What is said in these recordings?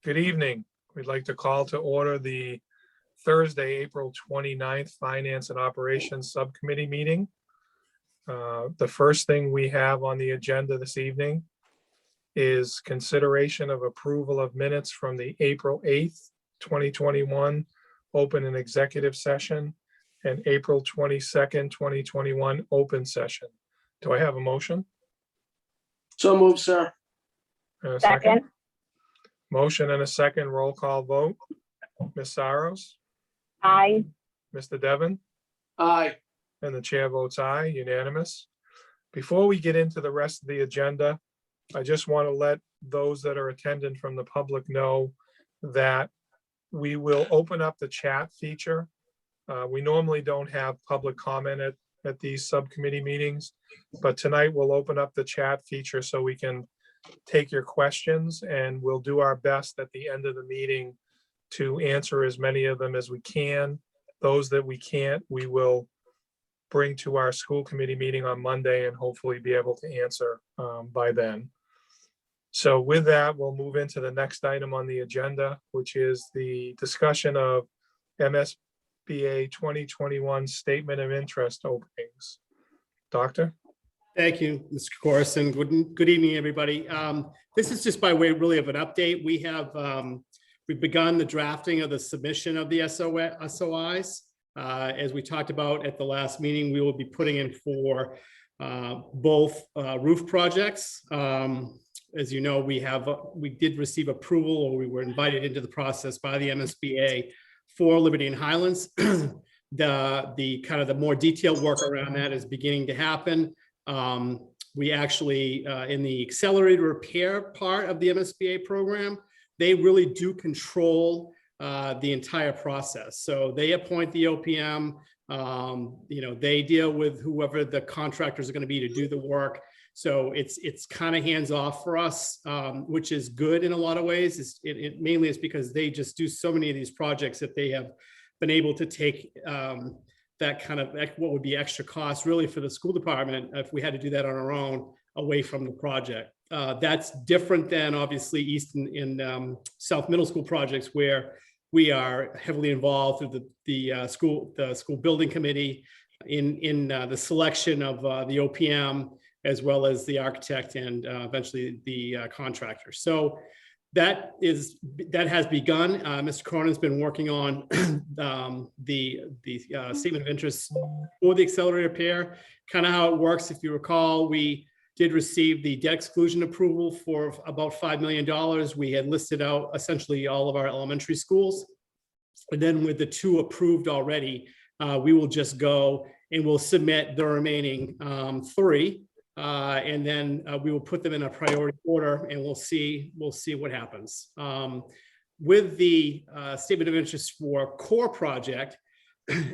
Good evening. We'd like to call to order the Thursday, April 29th Finance and Operations Subcommittee meeting. The first thing we have on the agenda this evening is consideration of approval of minutes from the April 8th, 2021 open and executive session and April 22nd, 2021 open session. Do I have a motion? So moved, sir. And a Second. Motion and a second, roll call vote. Ms. Saros, Aye. Mr. Devon, Aye. and the chair votes aye, unanimous. Before we get into the rest of the agenda, I just want to let those that are attending from the public know that we will open up the chat feature. We normally don't have public comment at these subcommittee meetings, but tonight we'll open up the chat feature so we can take your questions, and we'll do our best at the end of the meeting to answer as many of them as we can. Those that we can't, we will bring to our school committee meeting on Monday and hopefully be able to answer by then. So with that, we'll move into the next item on the agenda, which is the discussion of MSBA 2021 Statement of Interest openings. Doctor? Thank you, Mr. Corson. Good evening, everybody. This is just by way really of an update. We've begun the drafting of the submission of the SOIs. As we talked about at the last meeting, we will be putting in for both roof projects. As you know, we did receive approval, or we were invited into the process by the MSBA for Liberty and Highlands. The kind of the more detailed work around that is beginning to happen. We actually, in the accelerated repair part of the MSBA program, they really do control the entire process. So they appoint the OPM, they deal with whoever the contractors are going to be to do the work. So it's kind of hands off for us, which is good in a lot of ways. It mainly is because they just do so many of these projects that they have been able to take that kind of what would be extra cost really for the school department if we had to do that on our own away from the project. That's different than obviously East and South Middle School projects, where we are heavily involved through the school building committee in the selection of the OPM, as well as the architect and eventually the contractor. So that has begun. Mr. Cronin's been working on the statement of interest for the accelerated repair. Kind of how it works, if you recall, we did receive the debt exclusion approval for about $5 million. We had listed out essentially all of our elementary schools. And then with the two approved already, we will just go and we'll submit the remaining three. And then we will put them in a priority order, and we'll see what happens. With the statement of interest for core project,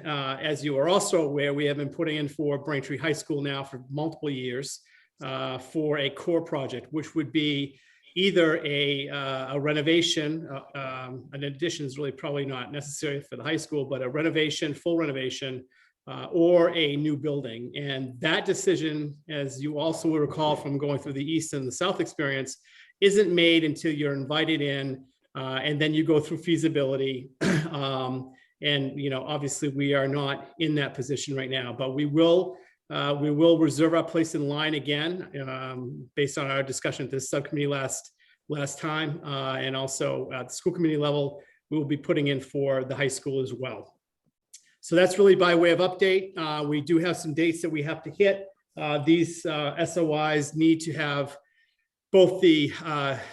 as you are also aware, we have been putting in for Braintree High School now for multiple years for a core project, which would be either a renovation. An addition is really probably not necessary for the high school, but a renovation, full renovation, or a new building. And that decision, as you also will recall from going through the East and the South experience, isn't made until you're invited in, and then you go through feasibility. And obviously we are not in that position right now, but we will reserve our place in line again, based on our discussion at this subcommittee last time, and also at the school committee level, we will be putting in for the high school as well. So that's really by way of update. We do have some dates that we have to hit. These SOIs need to have both the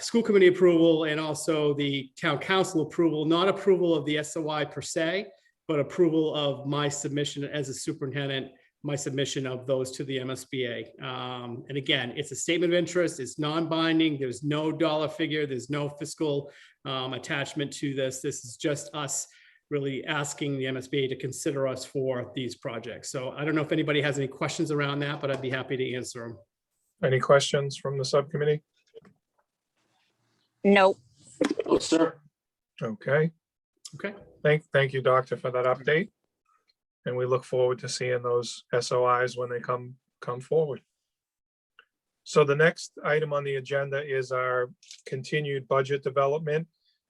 school committee approval and also the town council approval, not approval of the SOI per se, but approval of my submission as a superintendent, my submission of those to the MSBA. And again, it's a statement of interest. It's non-binding. There's no dollar figure. There's no fiscal attachment to this. This is just us really asking the MSBA to consider us for these projects. So I don't know if anybody has any questions around that, but I'd be happy to answer them. Any questions from the subcommittee? Nope. No, sir. Okay. Okay. Thank you, Doctor, for that update. And we look forward to seeing those SOIs when they come forward. So the next item on the agenda is our continued budget development.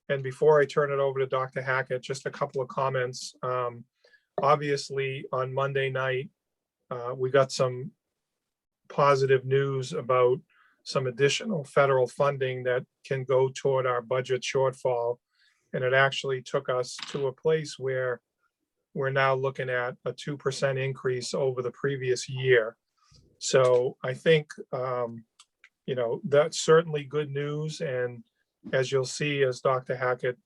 And before I turn it over to Dr. Hackett, just a couple of comments. Obviously, on Monday night, we got some positive news about some additional federal funding that can go toward our budget shortfall. And it actually took us to a place where we're now looking at a 2% increase over the previous year. So I think, that's certainly good news. And as you'll see, as Dr. Hackett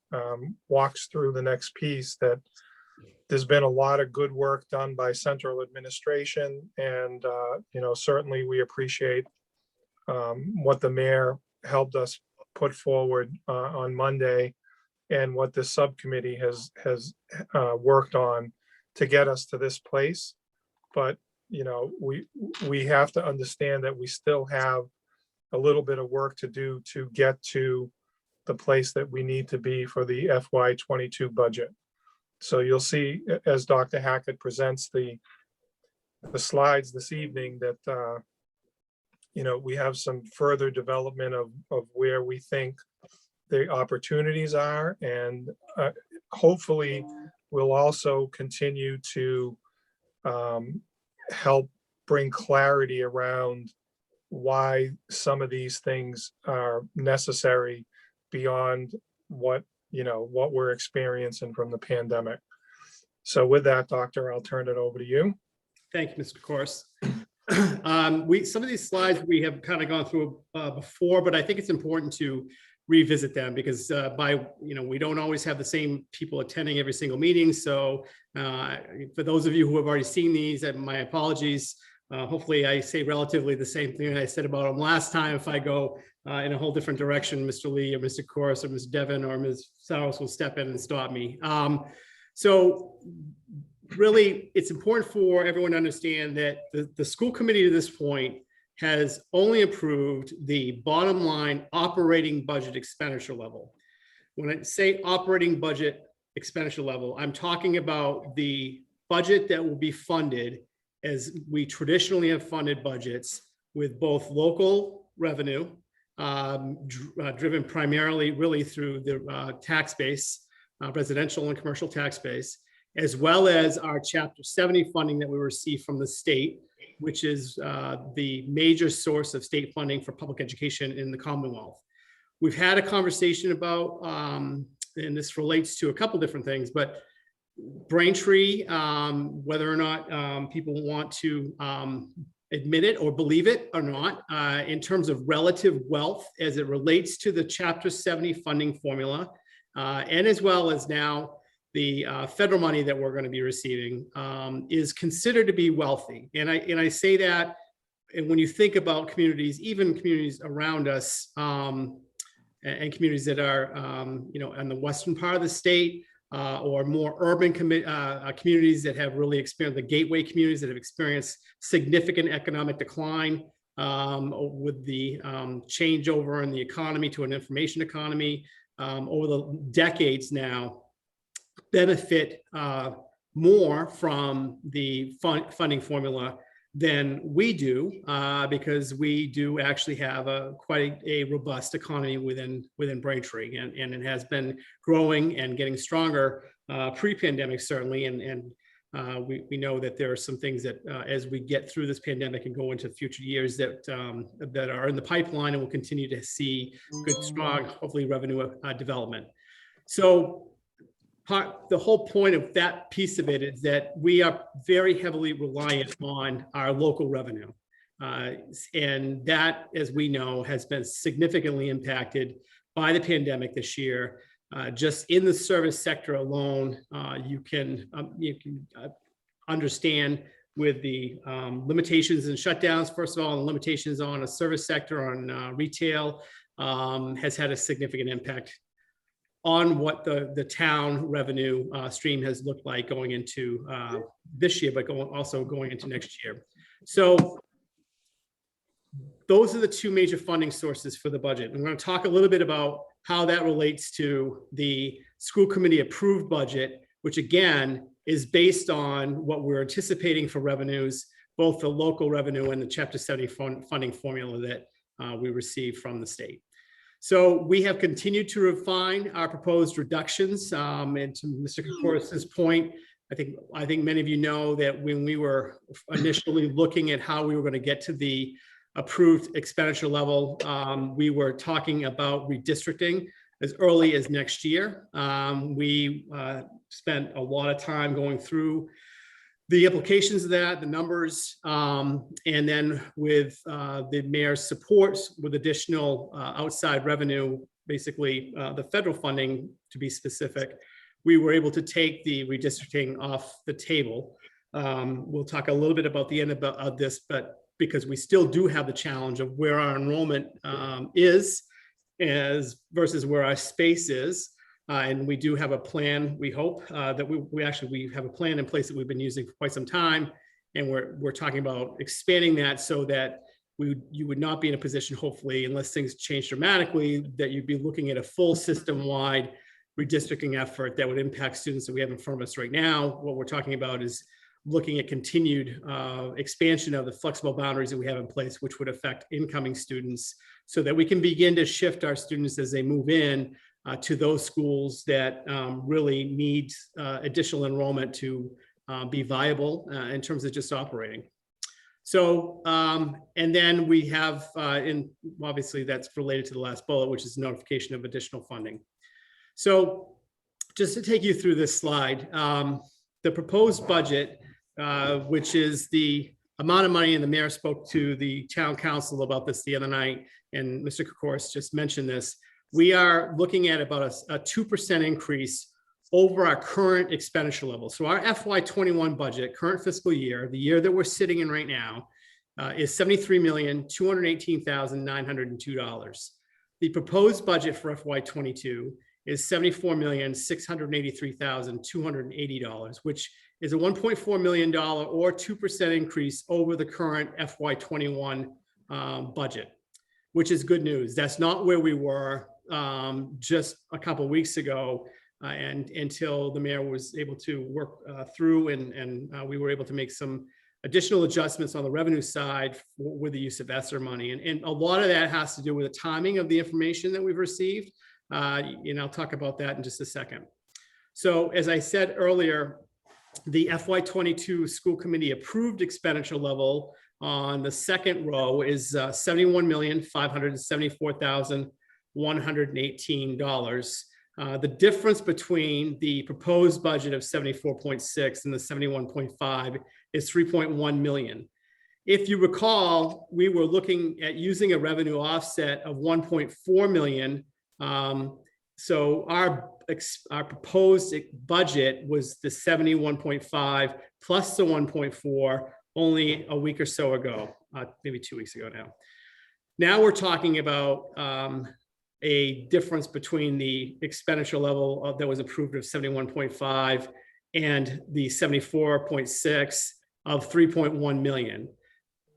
walks through the next piece, that there's been a lot of good work done by central administration. And, certainly we appreciate what the mayor helped us put forward on Monday, and what the subcommittee has worked on to get us to this place. But, we have to understand that we still have a little bit of work to do to get to the place that we need to be for the FY22 budget. So you'll see as Dr. Hackett presents the slides this evening that, we have some further development of where we think the opportunities are. And hopefully we'll also continue to help bring clarity around why some of these things are necessary beyond what we're experiencing from the pandemic. So with that, Doctor, I'll turn it over to you. Thank you, Mr. Corse. Some of these slides we have kind of gone through before, but I think it's important to revisit them because we don't always have the same people attending every single meeting. So for those of you who have already seen these, my apologies. Hopefully I say relatively the same thing I said about them last time. If I go in a whole different direction, Mr. Lee or Mr. Corse or Ms. Devon or Ms. Saros will step in and stop me. So really, it's important for everyone to understand that the school committee to this point has only approved the bottom line operating budget expenditure level. When I say operating budget expenditure level, I'm talking about the budget that will be funded as we traditionally have funded budgets, with both local revenue driven primarily really through the tax base, residential and commercial tax base, as well as our Chapter 70 funding that we receive from the state, which is the major source of state funding for public education in the Commonwealth. We've had a conversation about, and this relates to a couple different things, but Braintree, whether or not people want to admit it or believe it or not, in terms of relative wealth as it relates to the Chapter 70 funding formula, and as well as now the federal money that we're going to be receiving, is considered to be wealthy. And I say that, and when you think about communities, even communities around us, and communities that are, in the western part of the state, or more urban communities that have really experienced, the gateway communities that have experienced significant economic decline with the changeover in the economy to an information economy over the decades now, benefit more from the funding formula than we do, because we do actually have quite a robust economy within Braintree, and it has been growing and getting stronger pre-pandemic certainly, and we know that there are some things that as we get through this pandemic and go into future years that are in the pipeline, and we'll continue to see good, strong, hopefully revenue development. So the whole point of that piece of it is that we are very heavily reliant on our local revenue. And that, as we know, has been significantly impacted by the pandemic this year. Just in the service sector alone, you can understand with the limitations and shutdowns, first of all, and limitations on a service sector, on retail, has had a significant impact on what the town revenue stream has looked like going into this year, but also going into next year. So those are the two major funding sources for the budget. I'm going to talk a little bit about how that relates to the school committee approved budget, which again is based on what we're anticipating for revenues, both the local revenue and the Chapter 70 funding formula that we receive from the state. So we have continued to refine our proposed reductions. And to Mr. Kokoris's point, I think many of you know that when we were initially looking at how we were going to get to the approved expenditure level, we were talking about redistricting as early as next year. We spent a lot of time going through the implications of that, the numbers, and then with the mayor's support with additional outside revenue, basically the federal funding to be specific, we were able to take the redistricting off the table. We'll talk a little bit about the end of this, but because we still do have the challenge of where our enrollment is versus where our space is. And we do have a plan, we hope, that we have a plan in place that we've been using for quite some time. And we're talking about expanding that so that you would not be in a position, hopefully, unless things change dramatically, that you'd be looking at a full system-wide redistricting effort that would impact students that we have in front of us right now. What we're talking about is looking at continued expansion of the flexible boundaries that we have in place, which would affect incoming students, so that we can begin to shift our students as they move in to those schools that really need additional enrollment to be viable in terms of just operating. So, and then we have, obviously that's related to the last bullet, which is notification of additional funding. So just to take you through this slide, the proposed budget, which is the amount of money, and the mayor spoke to the town council about this the other night, and Mr. Kokoris just mentioned this, we are looking at about a 2% increase over our current expenditure level. So our FY21 budget, current fiscal year, the year that we're sitting in right now, is $73,218,902. The proposed budget for FY22 is $74,683,280, which is a $1.4 million or 2% increase over the current FY21 budget, which is good news. That's not where we were just a couple of weeks ago, and until the mayor was able to work through and we were able to make some additional adjustments on the revenue side with the use of ESSER money. And a lot of that has to do with the timing of the information that we've received. And I'll talk about that in just a second. So as I said earlier, the FY22 school committee approved expenditure level on the second row is $71,574,118. The difference between the proposed budget of 74.6 and the 71.5 is 3.1 million. If you recall, we were looking at using a revenue offset of 1.4 million. So our proposed budget was the 71.5 plus the 1.4 only a week or so ago, maybe 2 weeks ago now. Now we're talking about a difference between the expenditure level that was approved of 71.5 and the 74.6 of 3.1 million.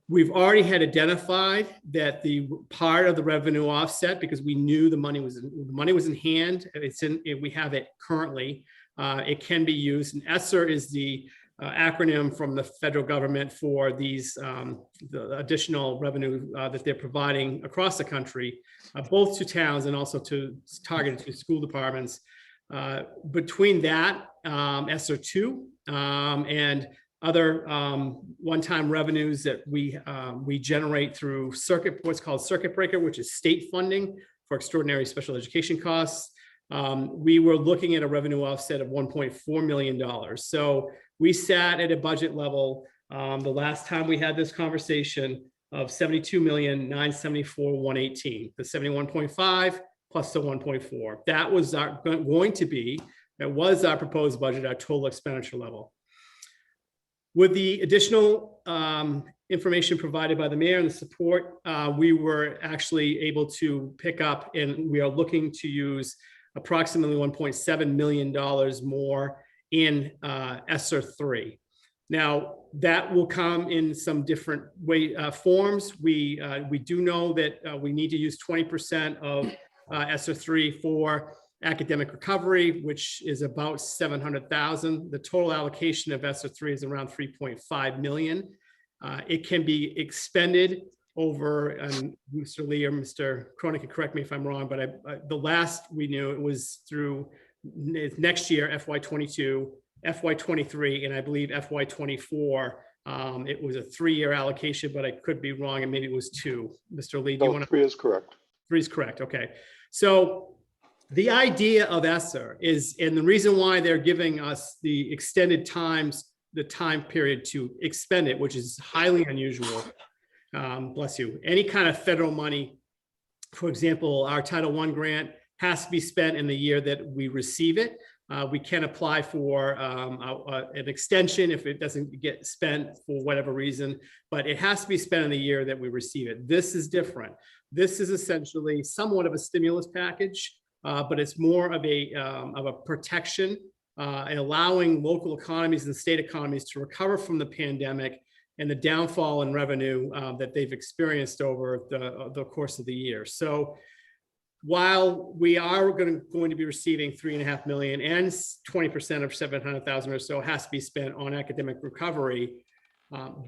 We've already had identified that the part of the revenue offset, because we knew the money was in hand, we have it currently. It can be used, and ESSER is the acronym from the federal government for these the additional revenue that they're providing across the country, both to towns and also targeted to school departments. Between that, ESSER 2 and other one-time revenues that we generate through what's called circuit breaker, which is state funding for extraordinary special education costs. We were looking at a revenue offset of $1.4 million. So we sat at a budget level the last time we had this conversation of $72,974,118, the 71.5 plus the 1.4. That was our proposed budget, our total expenditure level. With the additional information provided by the mayor and the support, we were actually able to pick up, and we are looking to use approximately $1.7 million more in ESSER 3. Now, that will come in some different forms. We do know that we need to use 20% of ESSER 3 for academic recovery, which is about $700,000. The total allocation of ESSER 3 is around $3.5 million. It can be expended over, and Mr. Lee or Mr. Cronin can correct me if I'm wrong, but the last we knew it was through next year, FY22, FY23, and I believe FY24. It was a 3-year allocation, but I could be wrong, and maybe it was 2. Mr. Lee, do you No, want to? 3 is correct. 3 is correct. Okay. So the idea of ESSER is, and the reason why they're giving us the extended the time period to expend it, which is highly unusual. Bless you. Any kind of federal money, for example, our Title I grant has to be spent in the year that we receive it. We can apply for an extension if it doesn't get spent for whatever reason, but it has to be spent in the year that we receive it. This is different. This is essentially somewhat of a stimulus package, but it's more of a protection and allowing local economies and state economies to recover from the pandemic and the downfall in revenue that they've experienced over the course of the year. So while we are going to be receiving $3.5 million and 20% of 700,000 or so has to be spent on academic recovery,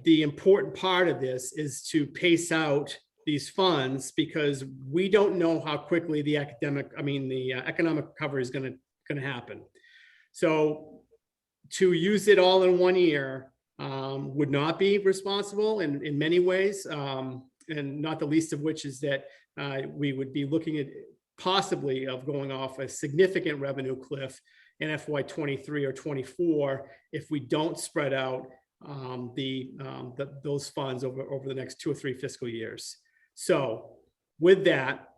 the important part of this is to pace out these funds, because we don't know how quickly the economic recovery is going to happen. So to use it all in 1 year would not be responsible in many ways, and not the least of which is that we would be looking at possibly of going off a significant revenue cliff in FY23 or 24 if we don't spread out those funds over the next 2 or 3 fiscal years. So with that,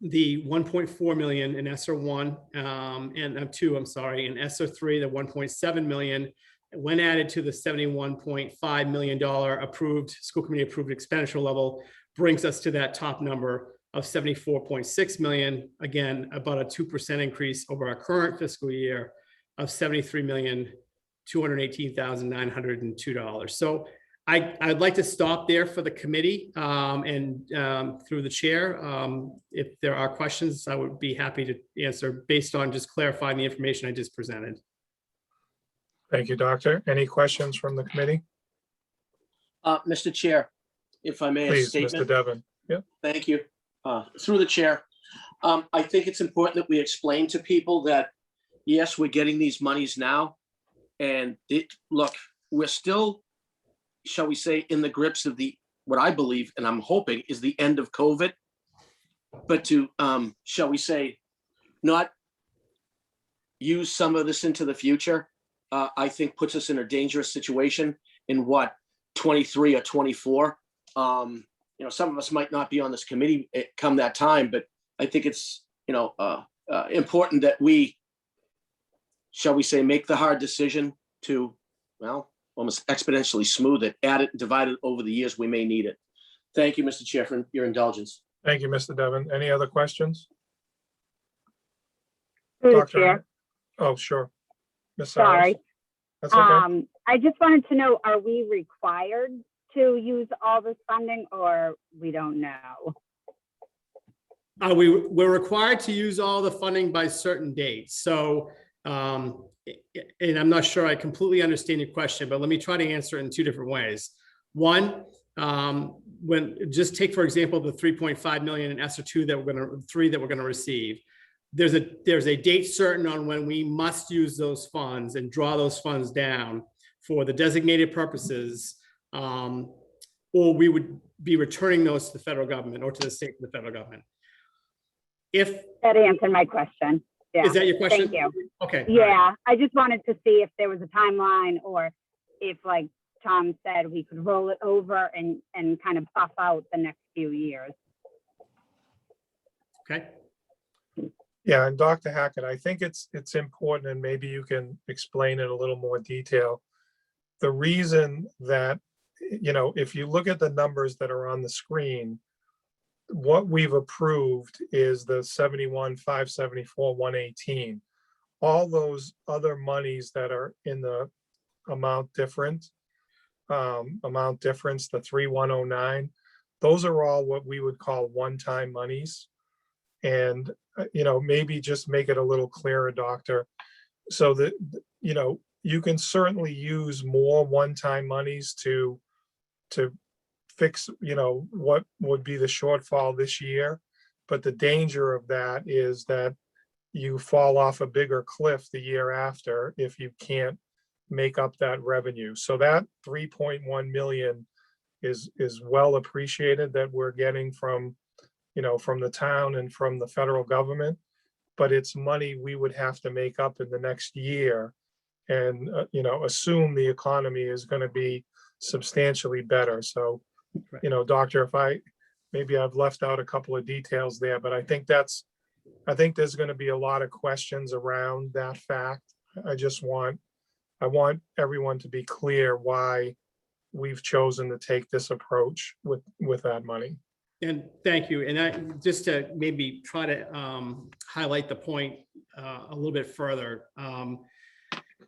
the 1.4 million in ESSER 1 and 2, I'm sorry, in ESSER 3, the 1.7 million, when added to the $71.5 million approved school committee approved expenditure level, brings us to that top number of 74.6 million. Again, about a 2% increase over our current fiscal year of $73,218,902. So I'd like to stop there for the committee and through the chair. If there are questions, I would be happy to answer based on just clarifying the information I just presented. Thank you, Doctor. Any questions from the committee? Mr. Chair, if I may, a Please, statement. Mr. Devon. Yep. Thank you. Through the chair, I think it's important that we explain to people that, yes, we're getting these monies now. And look, we're still, shall we say, in the grips of what I believe, and I'm hoping, is the end of COVID. But to, shall we say, not use some of this into the future, I think puts us in a dangerous situation in 23 or 24. Some of us might not be on this committee come that time, but I think it's, important that we, shall we say, make the hard decision to, well, almost exponentially smooth it, add it, divide it over the years we may need it. Thank you, Mr. Chair, for your indulgence. Thank you, Mr. Devon. Any other questions? Through the Dr. chair. Oh, sure. Ms. Sorry. Cyrus? That's okay. I just wanted to know, are we required to use all this funding, or we don't know? We're required to use all the funding by certain dates. So, and I'm not sure I completely understand your question, but let me try to answer it in 2 different ways. One, just take, for example, the 3.5 million in ESSER 3 that we're going to receive. There's a date certain on when we must use those funds and draw those funds down for the designated purposes, or we would be returning those to the federal government or to the state and the federal government. That answered my question. Yeah. Is that your question? Thank you. Okay. Yeah, I just wanted to see if there was a timeline, or if, like Tom said, we could roll it over and kind of buff out the next few years. Okay. Yeah, and Dr. Hackett, I think it's important, and maybe you can explain in a little more detail. The reason that, if you look at the numbers that are on the screen, what we've approved is the 71,574,118. All those other monies that are in the amount difference, the 3,109, those are all what we would call one-time monies. And, maybe just make it a little clearer, Doctor, so that, you can certainly use more one-time monies to fix, what would be the shortfall this year. But the danger of that is that you fall off a bigger cliff the year after if you can't make up that revenue. So that 3.1 million is well appreciated that we're getting from, from the town and from the federal government. But it's money we would have to make up in the next year and, assume the economy is going to be substantially better. So, Right. Doctor, maybe I've left out a couple of details there, but I think there's going to be a lot of questions around that fact. I want everyone to be clear why we've chosen to take this approach with that money. And thank you. And I just to maybe try to highlight the point a little bit further.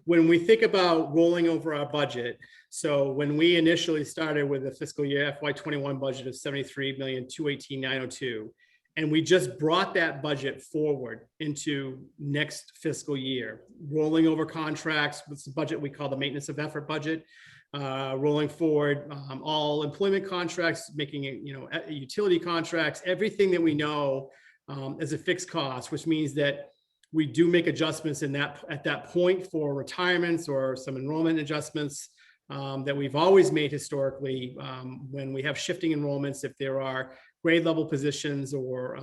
When we think about rolling over our budget, so when we initially started with the fiscal year FY21 budget of 73,218,902, and we just brought that budget forward into next fiscal year, rolling over contracts with the budget we call the maintenance of effort budget, rolling forward all employment contracts, making it, utility contracts, everything that we know as a fixed cost, which means that we do make adjustments at that point for retirements or some enrollment adjustments that we've always made historically when we have shifting enrollments. If there are grade level positions or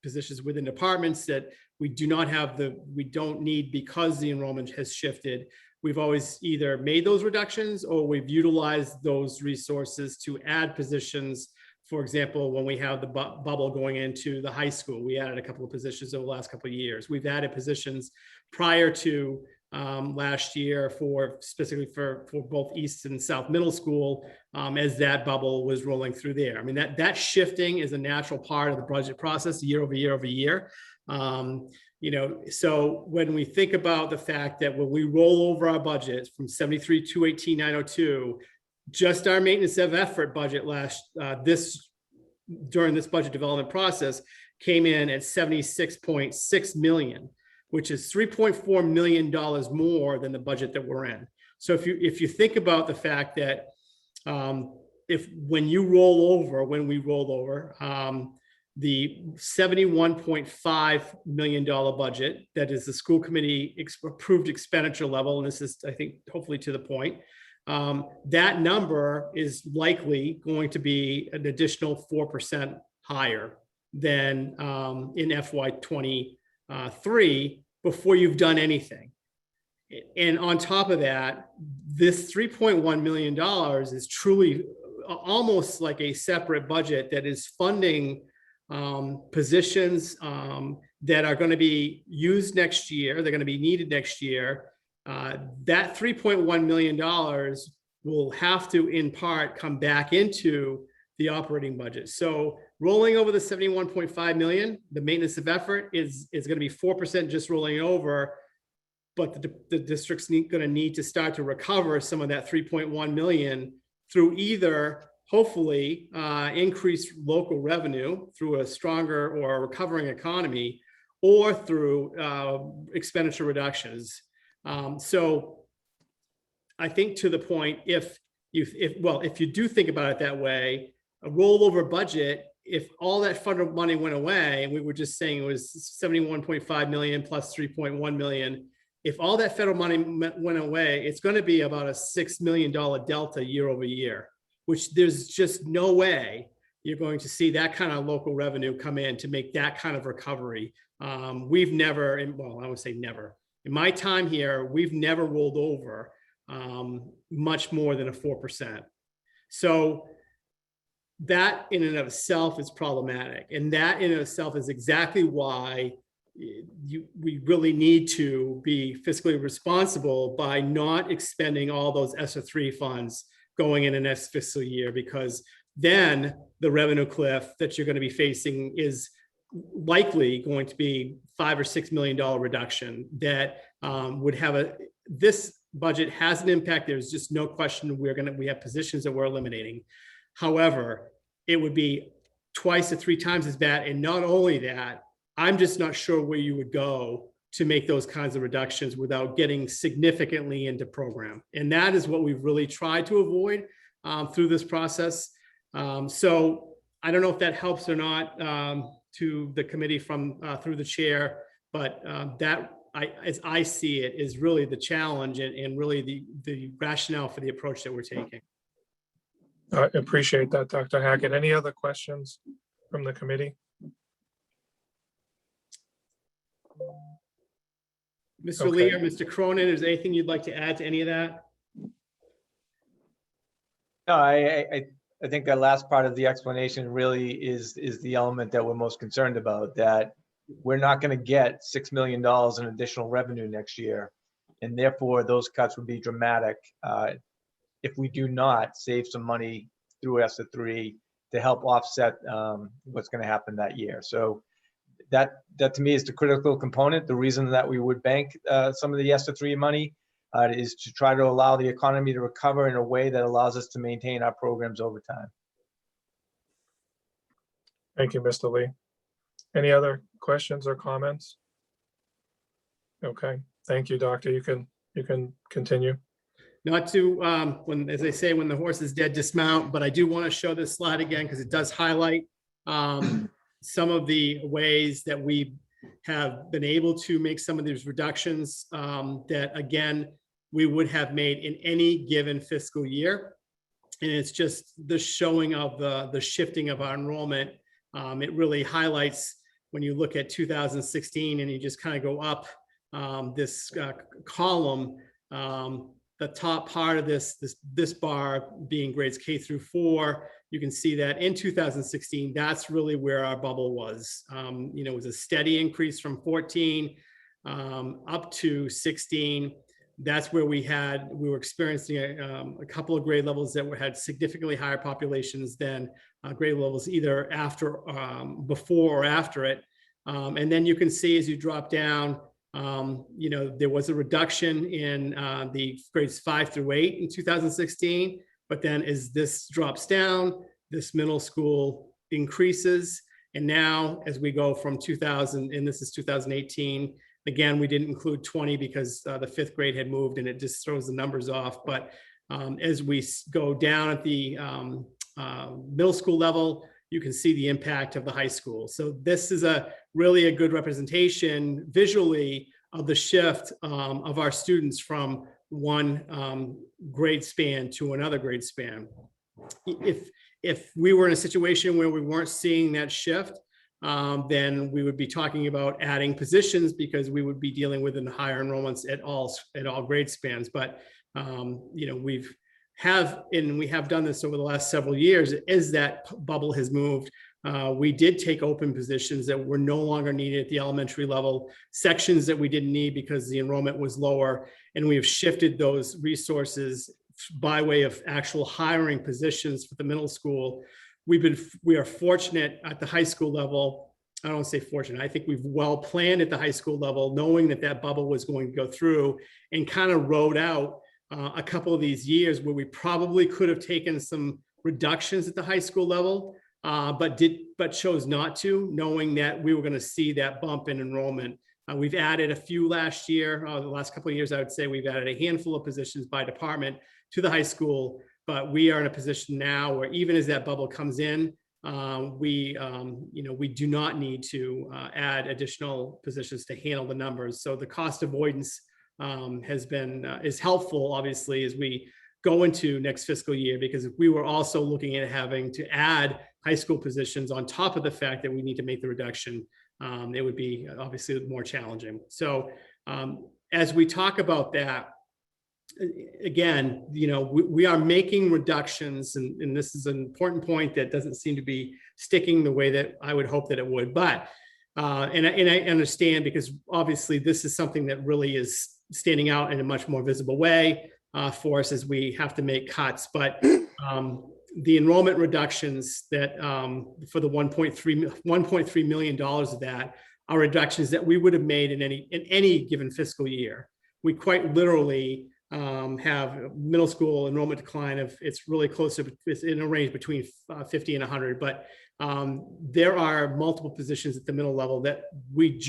positions within departments that we don't need because the enrollment has shifted, we've always either made those reductions or we've utilized those resources to add positions. For example, when we have the bubble going into the high school, we added a couple of positions over the last couple of years. We've added positions prior to last year specifically for both East and South Middle School as that bubble was rolling through there. I mean, that shifting is a natural part of the budget process year over year over year. So when we think about the fact that when we roll over our budget from 73,218,902, just our maintenance of effort budget during this budget development process came in at 76.6 million, which is $3.4 million more than the budget that we're in. So if you think about the fact that when we roll over the $71.5 million budget, that is the school committee approved expenditure level, and this is, I think, hopefully to the point, that number is likely going to be an additional 4% higher than in FY23 before you've done anything. And on top of that, this $3.1 million is truly almost like a separate budget that is funding positions that are going to be used next year. They're going to be needed next year. That $3.1 million will have to, in part, come back into the operating budget. So rolling over the 71.5 million, the maintenance of effort is going to be 4% just rolling over, but the district's going to need to start to recover some of that 3.1 million through either, hopefully, increased local revenue through a stronger or recovering economy, or through expenditure reductions. So I think to the point, if you do think about it that way, a rollover budget, if all that federal money went away, and we were just saying it was 71.5 million plus 3.1 million, if all that federal money went away, it's going to be about a $6 million delta year over year, which there's just no way you're going to see that kind of local revenue come in to make that kind of recovery. We've never, well, I would say never. In my time here, we've never rolled over much more than a 4%. So that in and of itself is problematic. And that in and of itself is exactly why we really need to be fiscally responsible by not expending all those ESSER 3 funds going in the next fiscal year, because then the revenue cliff that you're going to be facing is likely going to be $5 or $6 million reduction that would have this budget has an impact. There's just no question we have positions that we're eliminating. However, it would be twice to 3 times as bad. And not only that, I'm just not sure where you would go to make those kinds of reductions without getting significantly into program. And that is what we've really tried to avoid through this process. So I don't know if that helps or not to the committee from through the chair, but that as I see it is really the challenge and really the rationale for the approach that we're taking. I appreciate that, Dr. Hackett. Any other questions from the committee? Mr. Okay. Lee or Mr. Cronin, is there anything you'd like to add to any of that? No, I think that last part of the explanation really is the element that we're most concerned about, that we're not going to get $6 million in additional revenue next year. And therefore, those cuts would be dramatic if we do not save some money through ESSA 3 to help offset what's going to happen that year. So that to me is the critical component. The reason that we would bank some of the ESSA 3 money is to try to allow the economy to recover in a way that allows us to maintain our programs over time. Thank you, Mr. Lee. Any other questions or comments? Okay, thank you, Doctor. You can continue. Not to, as they say, when the horse is dead, dismount, but I do want to show this slide again because it does highlight some of the ways that we have been able to make some of these reductions that, again, we would have made in any given fiscal year. And it's just the showing of the shifting of our enrollment. It really highlights when you look at 2016 and you just kind of go up this column, the top part of this bar being grades K through 4, you can see that in 2016, that's really where our bubble was. It was a steady increase from 14 up to 16. That's where we were experiencing a couple of grade levels that had significantly higher populations than grade levels either before or after it. And then you can see as you drop down, there was a reduction in the grades 5 through 8 in 2016, but then as this drops down, this middle school increases. And now as we go from 2000, and this is 2018, again, we didn't include 20 because the 5th grade had moved and it just throws the numbers off. But as we go down at the middle school level, you can see the impact of the high school. So this is really a good representation visually of the shift of our students from one grade span to another grade span. If we were in a situation where we weren't seeing that shift, then we would be talking about adding positions because we would be dealing with higher enrollments at all grade spans. But we have done this over the last several years. As that bubble has moved, we did take open positions that were no longer needed at the elementary level, sections that we didn't need because the enrollment was lower, and we have shifted those resources by way of actual hiring positions for the middle school. We are fortunate at the high school level. I don't say fortunate. I think we've well planned at the high school level, knowing that bubble was going to go through, and kind of rode out a couple of these years where we probably could have taken some reductions at the high school level, but chose not to, knowing that we were going to see that bump in enrollment. We've added a few last year. The last couple of years, I would say we've added a handful of positions by department to the high school, but we are in a position now where even as that bubble comes in, we do not need to add additional positions to handle the numbers. So the cost avoidance is helpful, obviously, as we go into next fiscal year, because if we were also looking at having to add high school positions on top of the fact that we need to make the reduction, it would be obviously more challenging. So as we talk about that, again, we are making reductions, and this is an important point that doesn't seem to be sticking the way that I would hope that it would. But and I understand, because obviously this is something that really is standing out in a much more visible way for us as we have to make cuts. But the enrollment reductions that for the $1.3 million of that are reductions that we would have made in any given fiscal year. We quite literally have middle school enrollment decline of, it's really close to, it's in a range between 50 and 100, but there are multiple positions at the middle level that we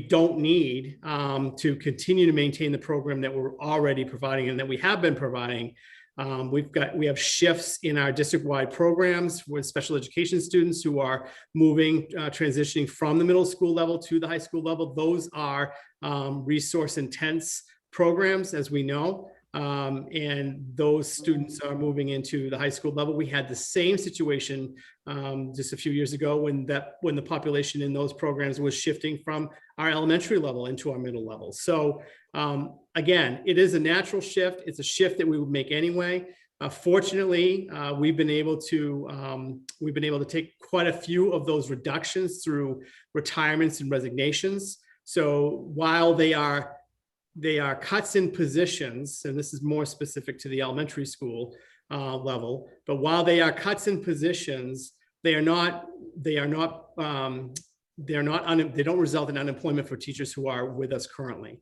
don't need to continue to maintain the program that we're already providing and that we have been providing. We have shifts in our district-wide programs with special education students who are moving, transitioning from the middle school level to the high school level. Those are resource intense programs, as we know. And those students are moving into the high school level. We had the same situation just a few years ago when the population in those programs was shifting from our elementary level into our middle level. So again, it is a natural shift. It's a shift that we would make anyway. Fortunately, we've been able to take quite a few of those reductions through retirements and resignations. So while they are cuts in positions, and this is more specific to the elementary school level, but while they are cuts in positions, they don't result in unemployment for teachers who are with us currently,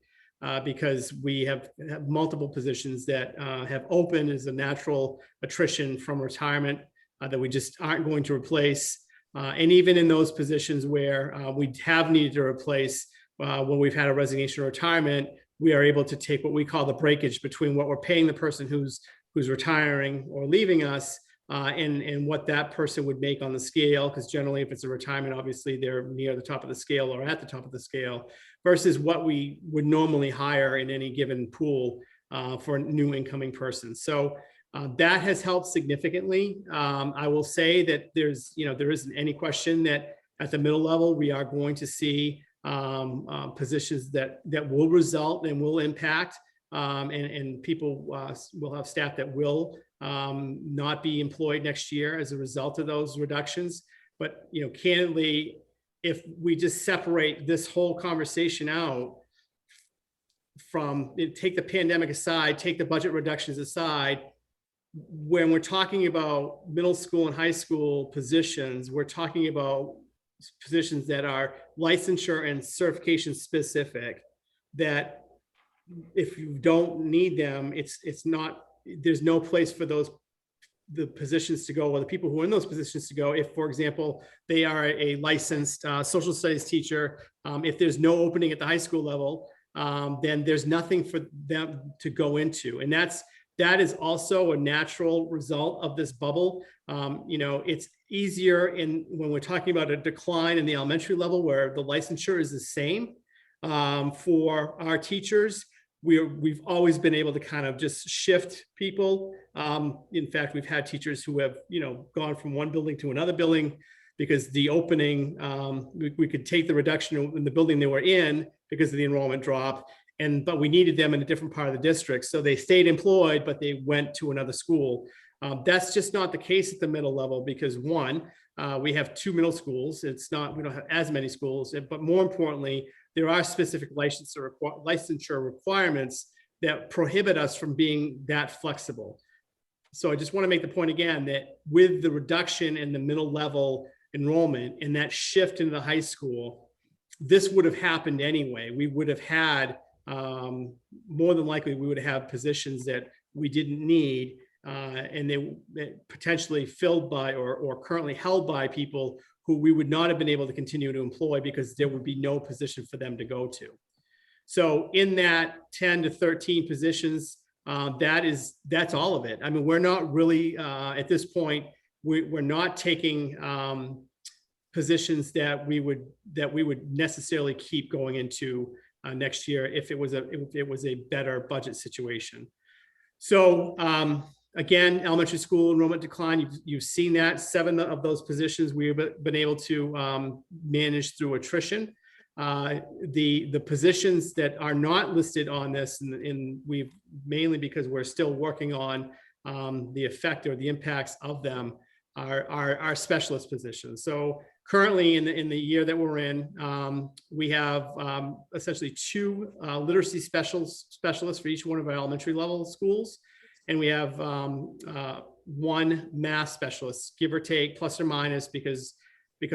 because we have multiple positions that have opened as a natural attrition from retirement that we just aren't going to replace. And even in those positions where we have needed to replace when we've had a resignation or retirement, we are able to take what we call the breakage between what we're paying the person who's retiring or leaving us and what that person would make on the scale, because generally if it's a retirement, obviously they're near the top of the scale or at the top of the scale, versus what we would normally hire in any given pool for a new incoming person. So that has helped significantly. I will say that there isn't any question that at the middle level, we are going to see positions that will result and will impact, and people will have staff that will not be employed next year as a result of those reductions. But candidly, if we just separate this whole conversation out from, take the pandemic aside, take the budget reductions aside, when we're talking about middle school and high school positions, we're talking about positions that are licensure and certification specific, that if you don't need them, there's no place for the positions to go, or the people who are in those positions to go. If, for example, they are a licensed social studies teacher, if there's no opening at the high school level, then there's nothing for them to go into. And that is also a natural result of this bubble. It's easier when we're talking about a decline in the elementary level where the licensure is the same for our teachers. We've always been able to kind of just shift people. In fact, we've had teachers who have gone from one building to another building because the opening, we could take the reduction in the building they were in because of the enrollment drop, but we needed them in a different part of the district. So they stayed employed, but they went to another school. That's just not the case at the middle level because one, we have 2 middle schools. We don't have as many schools, but more importantly, there are specific licensure requirements that prohibit us from being that flexible. So I just want to make the point again that with the reduction in the middle level enrollment and that shift into the high school, this would have happened anyway. We would have had, more than likely, we would have positions that we didn't need and they potentially filled by or currently held by people who we would not have been able to continue to employ because there would be no position for them to go to. So in that 10 to 13 positions, that's all of it. I mean, we're not really, at this point, we're not taking positions that we would necessarily keep going into next year if it was a better budget situation. So again, elementary school enrollment decline, you've seen that 7 of those positions we've been able to manage through attrition. The positions that are not listed on this, and we've mainly because we're still working on the effect or the impacts of them, are specialist positions. So currently in the year that we're in, we have essentially 2 literacy specialists for each one of our elementary level schools. And we have 1 math specialist, give or take, plus or minus, because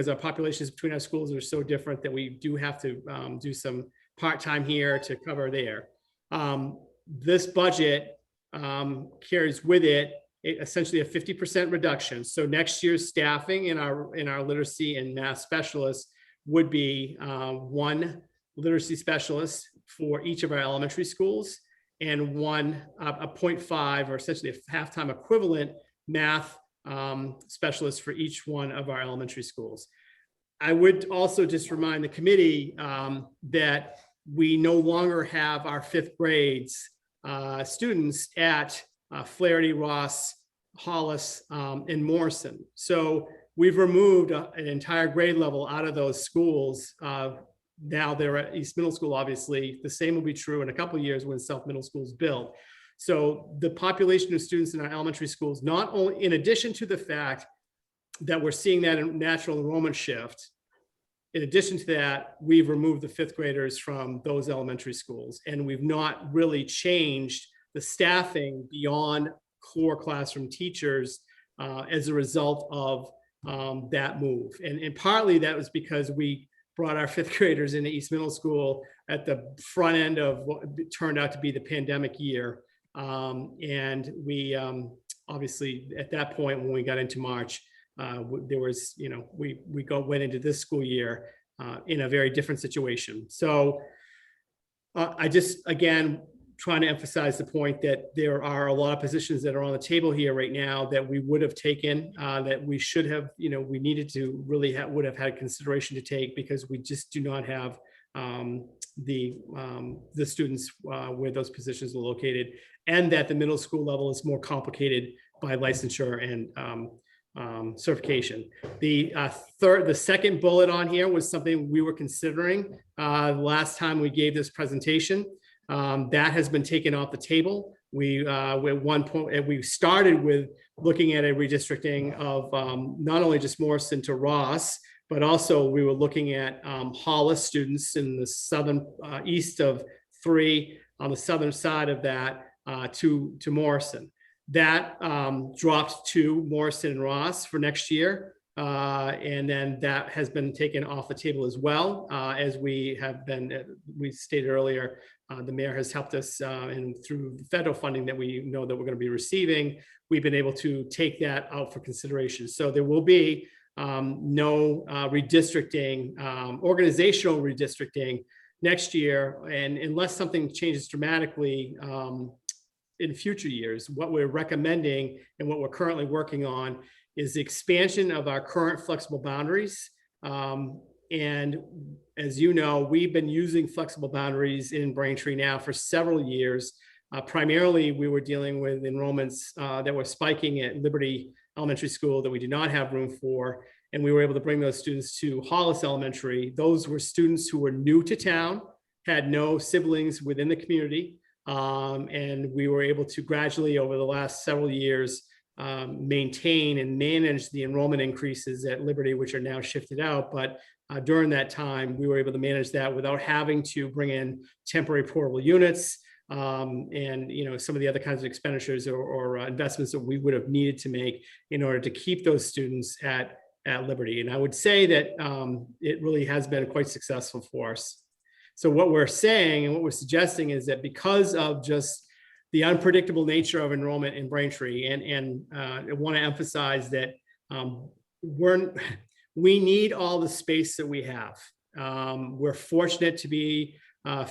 our populations between our schools are so different that we do have to do some part-time here to cover there. This budget carries with it essentially a 50% reduction. So next year's staffing in our literacy and math specialists would be 1 literacy specialist for each of our elementary schools and one a 0.5 or essentially a half-time equivalent math specialist for each one of our elementary schools. I would also just remind the committee that we no longer have our 5th grades students at Flaherty, Ross, Hollis, and Morrison. So we've removed an entire grade level out of those schools. Now they're at East Middle School, obviously. The same will be true in a couple of years when South Middle School is built. So the population of students in our elementary schools, not only, in addition to the fact that we're seeing that natural enrollment shift, in addition to that, we've removed the 5th graders from those elementary schools, and we've not really changed the staffing beyond core classroom teachers as a result of that move. And partly that was because we brought our 5th graders into East Middle School at the front end of what turned out to be the pandemic year. And we obviously, at that point, when we got into March, there was, we went into this school year in a very different situation. So I just, again, trying to emphasize the point that there are a lot of positions that are on the table here right now that we would have taken, that we should have, we needed to really would have had consideration to take, because we just do not have the students where those positions are located, and that the middle school level is more complicated by licensure and certification. The second bullet on here was something we were considering last time we gave this presentation. That has been taken off the table. We at one point we started with looking at a redistricting of not only just Morrison to Ross, but also we were looking at Hollis students in the southern east of 3 on the southern side of that to Morrison. That dropped to Morrison and Ross for next year. And then that has been taken off the table as well. As we have been, we stated earlier, the mayor has helped us and through federal funding that we know that we're going to be receiving, we've been able to take that out for consideration. So there will be no redistricting, organizational redistricting next year. And unless something changes dramatically in future years, what we're recommending and what we're currently working on is the expansion of our current flexible boundaries. And as you know, we've been using flexible boundaries in Braintree now for several years. Primarily, we were dealing with enrollments that were spiking at Liberty Elementary School that we did not have room for. And we were able to bring those students to Hollis Elementary. Those were students who were new to town, had no siblings within the community. And we were able to gradually, over the last several years, maintain and manage the enrollment increases at Liberty, which are now shifted out. But during that time, we were able to manage that without having to bring in temporary portable units and some of the other kinds of expenditures or investments that we would have needed to make in order to keep those students at Liberty. And I would say that it really has been quite successful for us. So what we're saying and what we're suggesting is that because of just the unpredictable nature of enrollment in Braintree, and I want to emphasize that we need all the space that we have. We're fortunate to be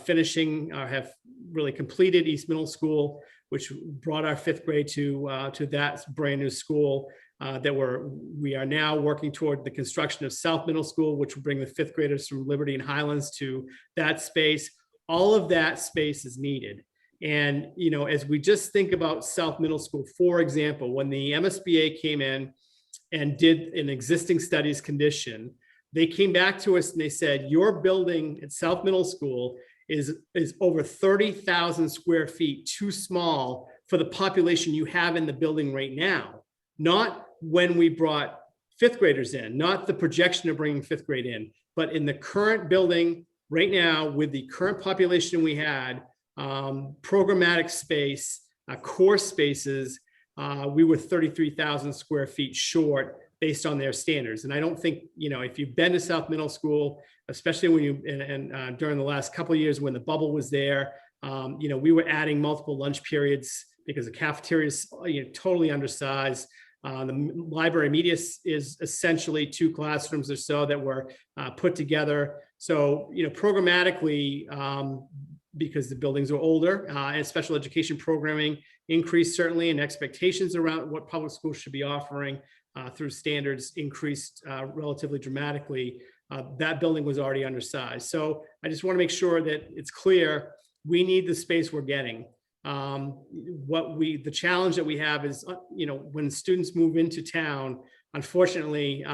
finishing or have really completed East Middle School, which brought our 5th grade to that brand new school. We are now working toward the construction of South Middle School, which will bring the 5th graders from Liberty and Highlands to that space. All of that space is needed. And, as we just think about South Middle School, for example, when the MSBA came in and did an existing studies condition, they came back to us and they said, your building at South Middle School is over 30,000 square feet too small for the population you have in the building right now. Not when we brought 5th graders in, not the projection of bringing 5th grade in, but in the current building right now with the current population we had, programmatic space, course spaces, we were 33,000 square feet short based on their standards. And I don't think, if you've been to South Middle School, especially when you, during the last couple of years when the bubble was there, we were adding multiple lunch periods because the cafeteria is totally undersized. The library media is essentially 2 classrooms or so that were put together. So, programmatically, because the buildings are older, and special education programming increased certainly, and expectations around what public schools should be offering through standards increased relatively dramatically. That building was already undersized. So I just want to make sure that it's clear we need the space we're getting. The challenge that we have is, when students move into town, unfortunately,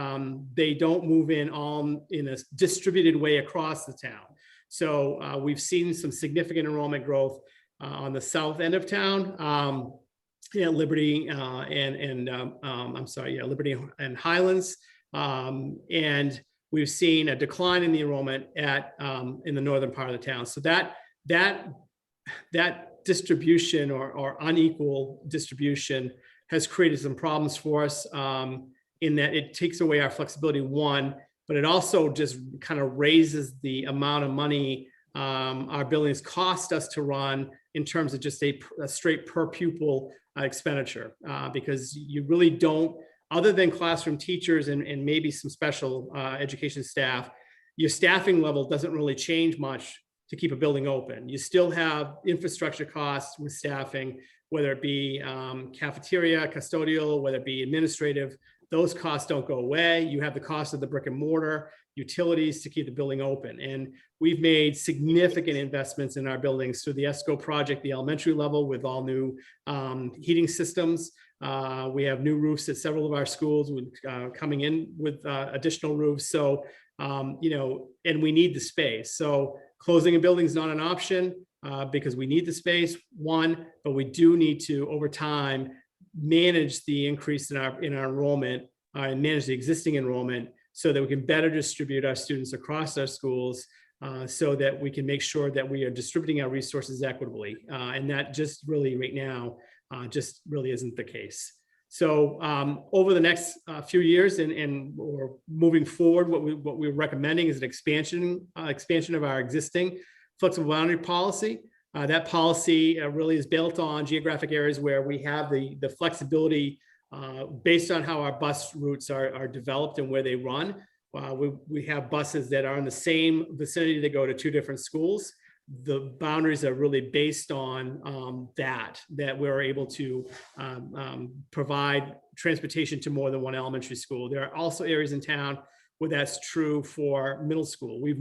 they don't move in all in a distributed way across the town. So we've seen some significant enrollment growth on the south end of town, Liberty Liberty and Highlands, and we've seen a decline in the enrollment in the northern part of the town. So that distribution or unequal distribution has created some problems for us, in that it takes away our flexibility, one, but it also just kind of raises the amount of money our buildings cost us to run in terms of just a straight per pupil expenditure, because you really don't, other than classroom teachers and maybe some special education staff, your staffing level doesn't really change much to keep a building open. You still have infrastructure costs with staffing, whether it be cafeteria, custodial, whether it be administrative. Those costs don't go away. You have the cost of the brick and mortar, utilities to keep the building open. And we've made significant investments in our buildings through the ESCO project, the elementary level, with all new heating systems. We have new roofs at several of our schools coming in with additional roofs. So, and we need the space. So closing a building is not an option because we need the space, one, but we do need to, over time, manage the increase in our enrollment and manage the existing enrollment so that we can better distribute our students across our schools, so that we can make sure that we are distributing our resources equitably. And that just really right now just really isn't the case. So over the next few years or moving forward, what we're recommending is an expansion of our existing flexible boundary policy. That policy really is built on geographic areas where we have the flexibility based on how our bus routes are developed and where they run. We have buses that are in the same vicinity that go to two different schools. The boundaries are really based on that we're able to provide transportation to more than one elementary school. There are also areas in town where that's true for middle school. We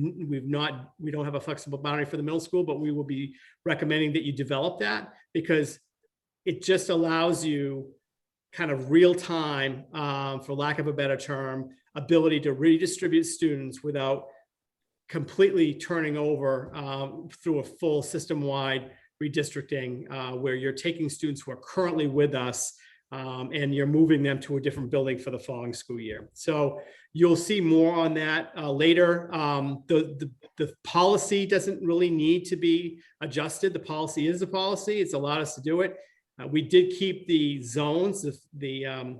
don't have a flexible boundary for the middle school, but we will be recommending that you develop that because it just allows you kind of real time, for lack of a better term, ability to redistribute students without completely turning over through a full system-wide redistricting, where you're taking students who are currently with us and you're moving them to a different building for the following school year. So you'll see more on that later. The policy doesn't really need to be adjusted. The policy is a policy. It's allowed us to do it. We did keep the zones, the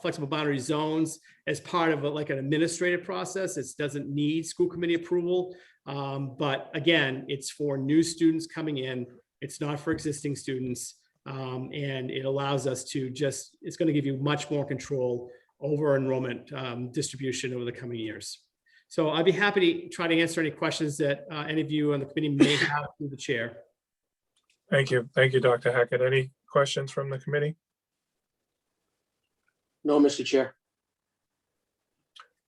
flexible boundary zones, as part of like an administrative process. It doesn't need school committee approval. But again, it's for new students coming in. It's not for existing students. And it allows us to it's going to give you much more control over enrollment distribution over the coming years. So I'd be happy to try to answer any questions that any of you on the committee may have through the chair. Thank you. Thank you, Dr. Hackett. Any questions from the committee? No, Mr. Chair.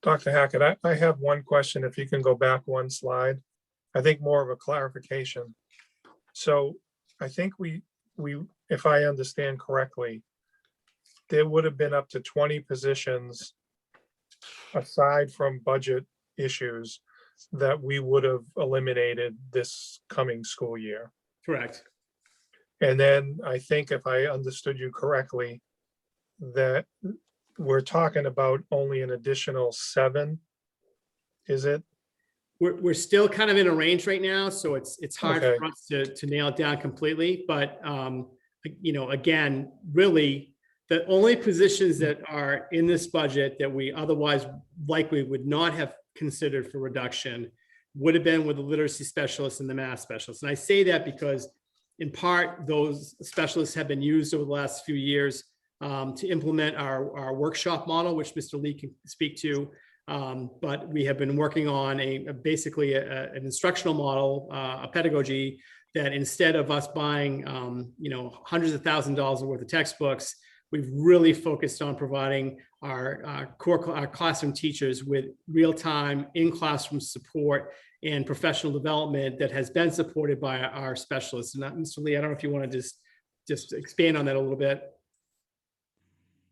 Dr. Hackett, I have one question. If you can go back one slide, I think more of a clarification. So I think we, if I understand correctly, there would have been up to 20 positions aside from budget issues that we would have eliminated this coming school year. Correct. And then I think if I understood you correctly, that we're talking about only an additional 7, is it? We're still kind of in a range right now, so it's hard Okay. for us to nail it down completely. But again, really, the only positions that are in this budget that we otherwise likely would not have considered for reduction would have been with the literacy specialists and the math specialists. And I say that because in part, those specialists have been used over the last few years to implement our workshop model, which Mr. Lee can speak to. But we have been working on basically an instructional model, a pedagogy that instead of us buying, hundreds of thousands of dollars worth of textbooks, we've really focused on providing our classroom teachers with real-time in-classroom support and professional development that has been supported by our specialists. And Mr. Lee, I don't know if you want to just expand on that a little bit.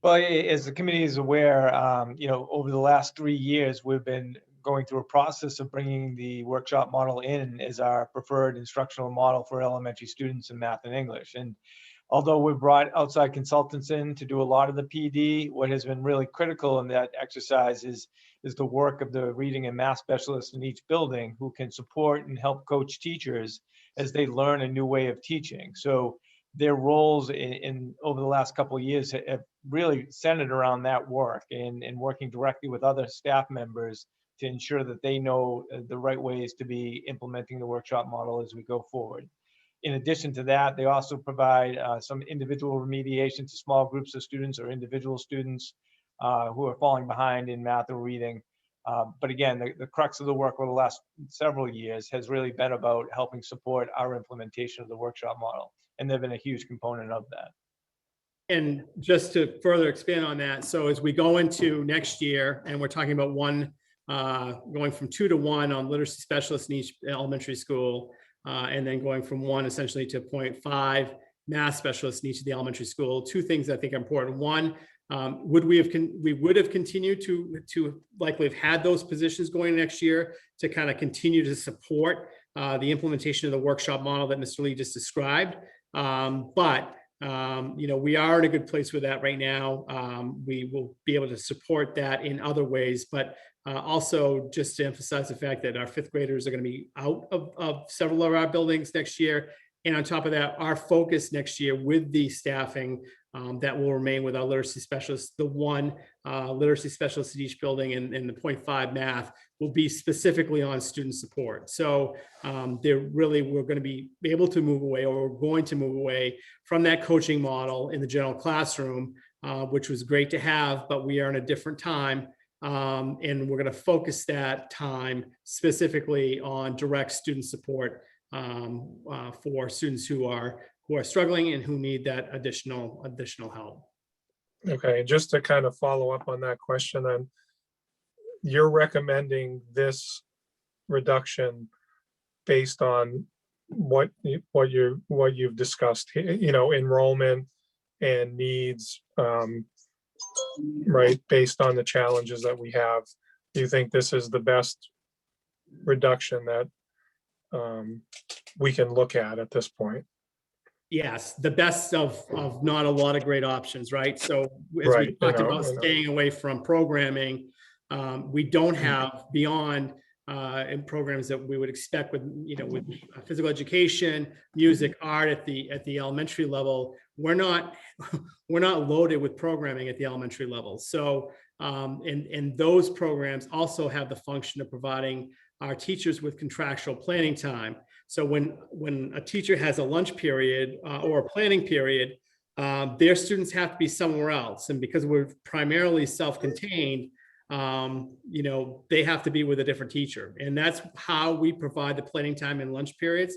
Well, as the committee is aware, over the last 3 years, we've been going through a process of bringing the workshop model in as our preferred instructional model for elementary students in math and English. And although we've brought outside consultants in to do a lot of the PD, what has been really critical in that exercise is the work of the reading and math specialists in each building who can support and help coach teachers as they learn a new way of teaching. So their roles in over the last couple of years have really centered around that work and working directly with other staff members to ensure that they know the right ways to be implementing the workshop model as we go forward. In addition to that, they also provide some individual remediation to small groups of students or individual students who are falling behind in math or reading. But again, the crux of the work over the last several years has really been about helping support our implementation of the workshop model. And they've been a huge component of that. And just to further expand on that, so as we go into next year, and we're talking about going from 2 to 1 on literacy specialists in each elementary school, and then going from 1 essentially to 0.5 math specialists in each of the elementary school. 2 things I think are important. One, we would have continued to likely have had those positions going next year to kind of continue to support the implementation of the workshop model that Mr. Lee just described. But we are in a good place with that right now. We will be able to support that in other ways, but also just to emphasize the fact that our 5th graders are going to be out of several of our buildings next year. And on top of that, our focus next year with the staffing that will remain with our literacy specialists, the 1 literacy specialist in each building and the 0.5 math will be specifically on student support. So we're going to be able to move away, or we're going to move away from that coaching model in the general classroom, which was great to have, but we are in a different time. And we're going to focus that time specifically on direct student support for students who are struggling and who need that additional help. Okay, and just to kind of follow up on that question, then you're recommending this reduction based on what you've discussed, enrollment and needs, right? Based on the challenges that we have, do you think this is the best reduction that we can look at this point? Yes, the best of not a lot of great options, right? So as we talked about staying away from programming, we don't have beyond in programs that we would expect with physical education, music, art at the elementary level. We're not loaded with programming at the elementary level. So and those programs also have the function of providing our teachers with contractual planning time. So when a teacher has a lunch period or a planning period, their students have to be somewhere else. And because we're primarily self-contained, they have to be with a different teacher. And that's how we provide the planning time and lunch periods,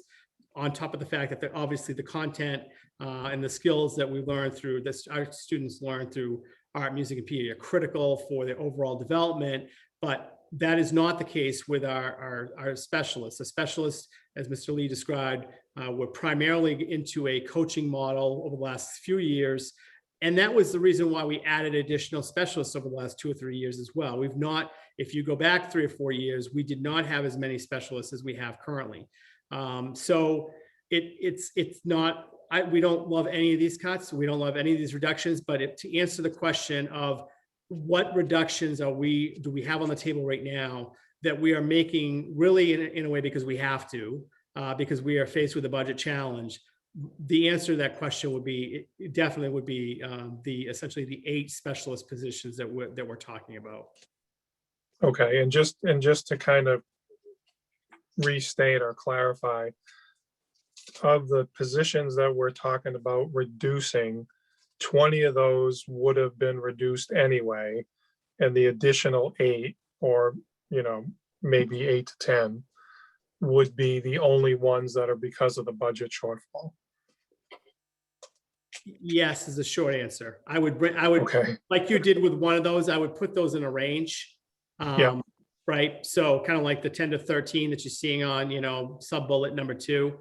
on top of the fact that obviously the content and the skills that we learn through this, our students learn through art, music, and PE are critical for their overall development. But that is not the case with our specialists. The specialists, as Mr. Lee described, were primarily into a coaching model over the last few years. And that was the reason why we added additional specialists over the last 2 or 3 years as well. We've not, if you go back 3 or 4 years, we did not have as many specialists as we have currently. So it's not, we don't love any of these cuts. We don't love any of these reductions, but to answer the question of what reductions do we have on the table right now that we are making really in a way because we have to, because we are faced with a budget challenge, the answer to that question would be, it definitely would be essentially the 8 specialist positions that we're talking about. Okay, and just to kind of restate or clarify, of the positions that we're talking about reducing, 20 of those would have been reduced anyway, and the additional 8, or maybe 8 to 10, would be the only ones that are because of the budget shortfall. Yes, is the short answer. I would, Okay, like you did with one of those, I would put those in a range. Yeah. Right, so kind of like the 10 to 13 that you're seeing on, sub bullet number 2.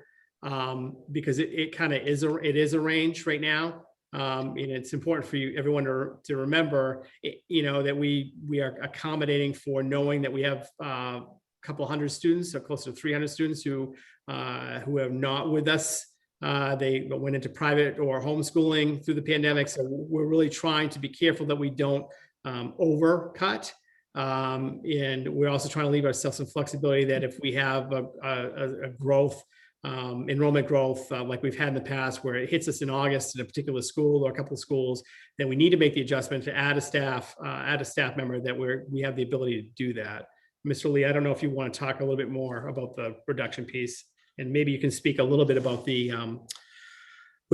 Because it kind of is a range right now. And it's important for everyone to remember, that we are accommodating for knowing that we have a couple hundred students, or close to 300 students who are not with us. They went into private or homeschooling through the pandemic. So we're really trying to be careful that we don't overcut. And we're also trying to leave ourselves some flexibility that if we have a growth, enrollment growth like we've had in the past, where it hits us in August in a particular school or a couple of schools, then we need to make the adjustment to add a staff member that we have the ability to do that. Mr. Lee, I don't know if you want to talk a little bit more about the reduction piece, and maybe you can speak a little bit about the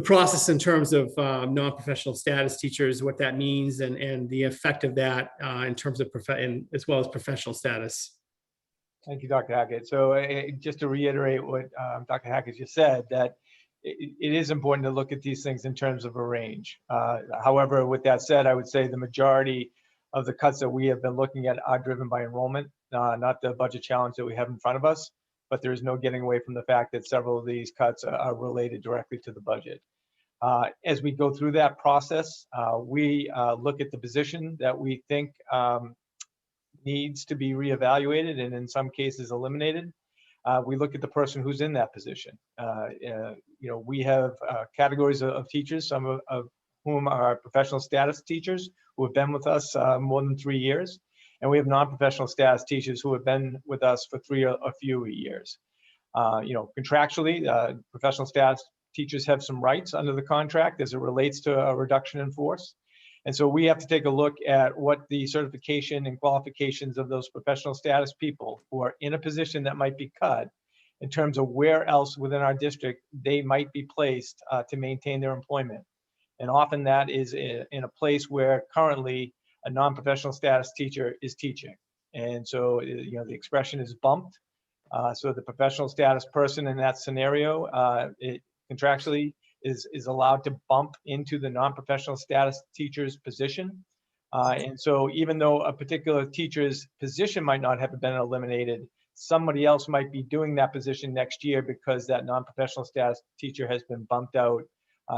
process in terms of non-professional status teachers, what that means, and the effect of that in terms of as well as professional status. Thank you, Dr. Hackett. So just to reiterate what Dr. Hackett just said, that it is important to look at these things in terms of a range. However, with that said, I would say the majority of the cuts that we have been looking at are driven by enrollment, not the budget challenge that we have in front of us. But there is no getting away from the fact that several of these cuts are related directly to the budget. As we go through that process, we look at the position that we think needs to be reevaluated and in some cases eliminated. We look at the person who's in that position. We have categories of teachers, some of whom are professional status teachers who have been with us more than 3 years. And we have non-professional status teachers who have been with us for 3 or fewer years. Contractually, professional status teachers have some rights under the contract as it relates to a reduction in force. And so we have to take a look at what the certification and qualifications of those professional status people who are in a position that might be cut in terms of where else within our district they might be placed to maintain their employment. And often that is in a place where currently a non-professional status teacher is teaching. And so, the expression is bumped. So the professional status person in that scenario, it contractually is allowed to bump into the non-professional status teacher's position. And so even though a particular teacher's position might not have been eliminated, somebody else might be doing that position next year because that non-professional status teacher has been bumped out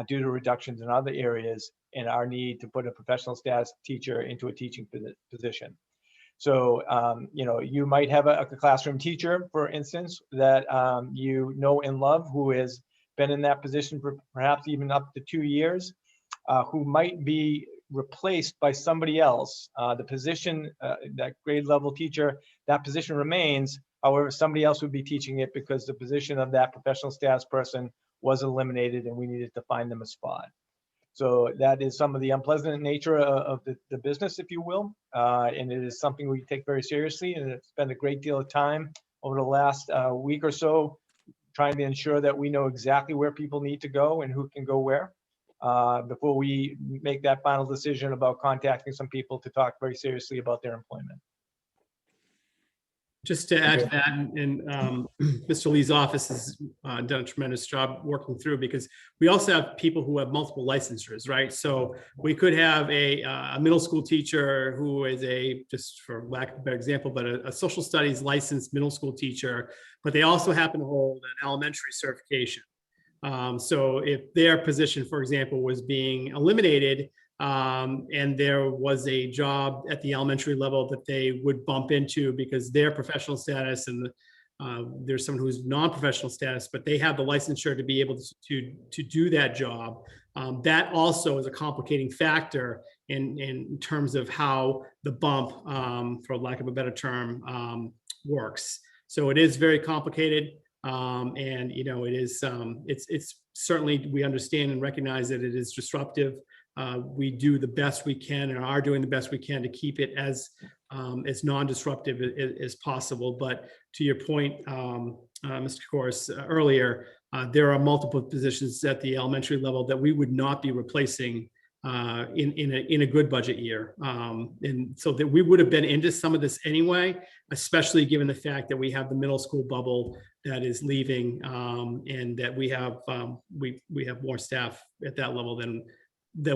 due to reductions in other areas and our need to put a professional status teacher into a teaching position. So, you might have a classroom teacher, for instance, that and love, who has been in that position for perhaps even up to 2 years, who might be replaced by somebody else. The position, that grade level teacher, that position remains. However, somebody else would be teaching it because the position of that professional status person was eliminated and we needed to find them a spot. So that is some of the unpleasant nature of the business, if you will. And it is something we take very seriously, and it's spent a great deal of time over the last week or so trying to ensure that we know exactly where people need to go and who can go where before we make that final decision about contacting some people to talk very seriously about their employment. Just to add to that, and Mr. Lee's office has done a tremendous job working through, because we also have people who have multiple licensures, right? So we could have a middle school teacher who is just for lack of a better example, but a social studies licensed middle school teacher, but they also happen to hold an elementary certification. So if their position, for example, was being eliminated, and there was a job at the elementary level that they would bump into because their professional status, and there's someone who's non-professional status, but they have the licensure to be able to do that job. That also is a complicating factor in terms of how the bump, for lack of a better term, works. So it is very complicated. And it is, it's certainly, we understand and recognize that it is disruptive. We do the best we can and are doing the best we can to keep it as non-disruptive as possible. But to your point, Mr. Kokoris, earlier, there are multiple positions at the elementary level that we would not be replacing in a good budget year. And so that we would have been into some of this anyway, especially given the fact that we have the middle school bubble that is leaving, and that we have more staff at that level than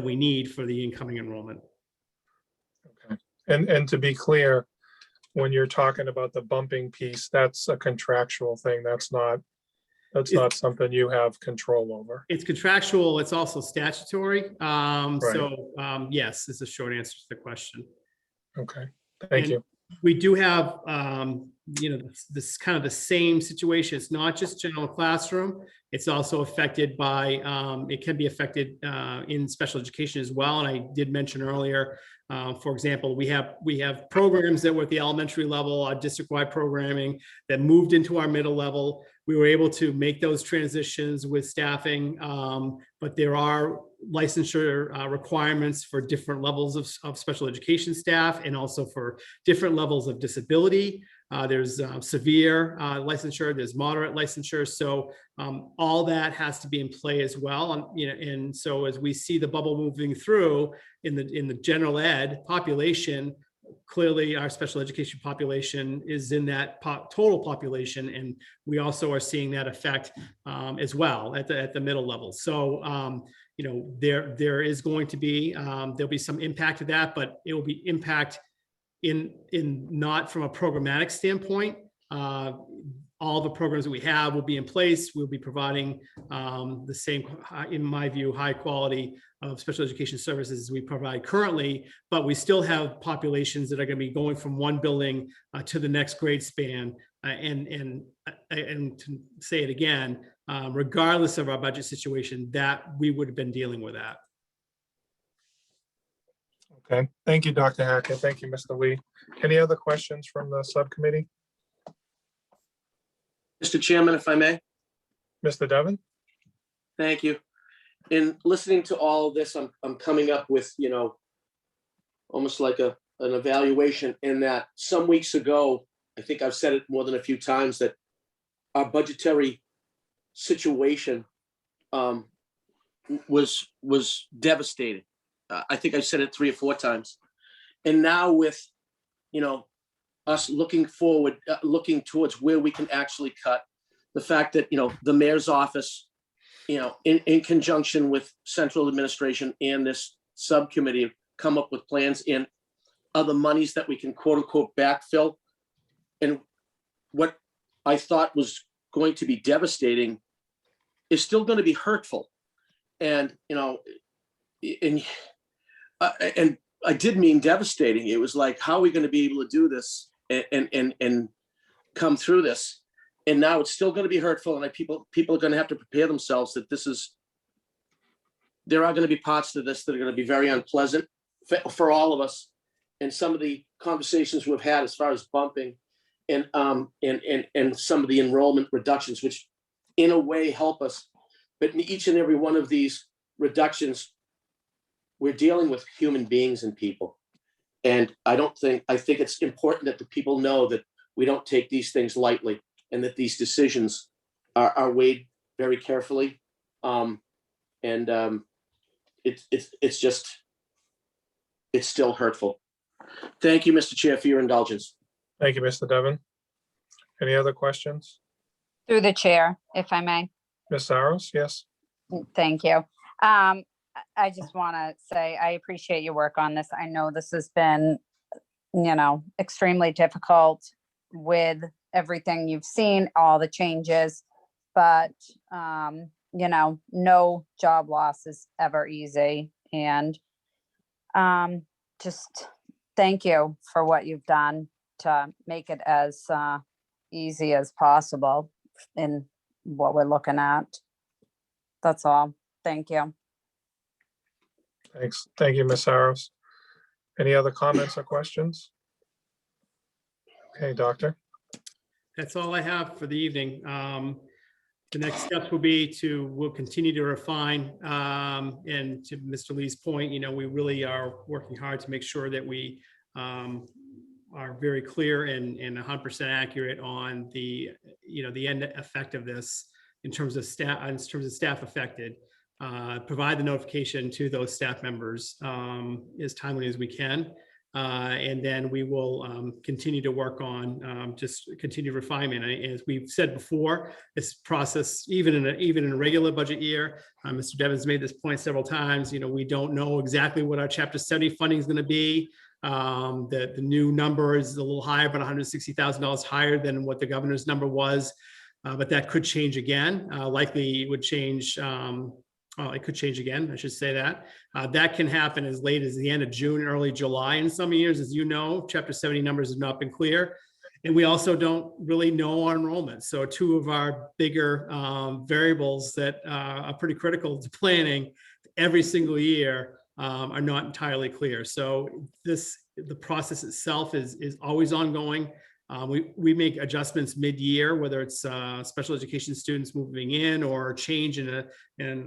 we need for the incoming enrollment. Okay. And to be clear, when you're talking about the bumping piece, that's a contractual thing. That's not something you have control over. It's contractual. It's also statutory. So yes, is the short answer to the question. Okay, thank you. We do have, this kind of the same situation. It's not just general classroom. It's also affected by, it can be affected in special education as well. And I did mention earlier, for example, we have programs that were at the elementary level, our district-wide programming that moved into our middle level. We were able to make those transitions with staffing, but there are licensure requirements for different levels of special education staff and also for different levels of disability. There's severe licensure, there's moderate licensure. So all that has to be in play as well. And so as we see the bubble moving through in the general ed population, clearly our special education population is in that total population. And we also are seeing that effect as well at the middle level. So, there is going to be, there'll be some impact to that, but it will be impact in not from a programmatic standpoint. All the programs that we have will be in place. We'll be providing the same, in my view, high quality of special education services as we provide currently, but we still have populations that are going to be going from one building to the next grade span. And to say it again, regardless of our budget situation, that we would have been dealing with that. Okay, thank you, Dr. Hackett. Thank you, Mr. Lee. Any other questions from the subcommittee? Mr. Chairman, if I may. Mr. Devon? Thank you. In listening to all of this, I'm coming up with, almost like an evaluation in that some weeks ago, I think I've said it more than a few times, that our budgetary situation was devastating. I think I said it 3 or 4 times. And now with, us looking forward, looking towards where we can actually cut, the fact that, the mayor's office, in conjunction with central administration and this subcommittee come up with plans in other monies that we can quote unquote backfill. And what I thought was going to be devastating is still going to be hurtful. And, and I did mean devastating. It was like, how are we going to be able to do this and come through this? And now it's still going to be hurtful, and people are going to have to prepare themselves that there are going to be parts to this that are going to be very unpleasant for all of us. And some of the conversations we've had as far as bumping and some of the enrollment reductions, which in a way help us, but in each and every one of these reductions, we're dealing with human beings and people. And I think it's important that the people know that we don't take these things lightly, and that these decisions are weighed very carefully. It's still hurtful. Thank you, Mr. Chair, for your indulgence. Thank you, Mr. Devon. Any other questions? Through the chair, if I may. Ms. Saros, yes? Thank you. I just want to say I appreciate your work on this. I know this has been, extremely difficult with everything you've seen, all the changes, but, no job loss is ever easy. And just thank you for what you've done to make it as easy as possible in what we're looking at. That's all. Thank you. Thanks. Thank you, Ms. Saros. Any other comments or questions? Okay, Doctor. That's all I have for the evening. The next steps will be we'll continue to refine, and to Mr. Lee's point, we really are working hard to make sure that we are very clear and 100% accurate on the end effect of this in terms of staff affected. provide the notification to those staff members as timely as we can. And then we will continue to work on just continued refinement. As we've said before, this process, even in a regular budget year, Mr. Devon's made this point several times. We don't know exactly what our Chapter 70 funding is going to be. The new number is a little higher, but $160,000 higher than what the governor's number was. But that could change again. Likely it would change. It could change again, I should say that. That can happen as late as the end of June, early July in some years. As you know, Chapter 70 numbers have not been clear. And we also don't really know our enrollment. So two of our bigger variables that are pretty critical to planning every single year are not entirely clear. So the process itself is always ongoing. We make adjustments mid-year, whether it's special education students moving in or change in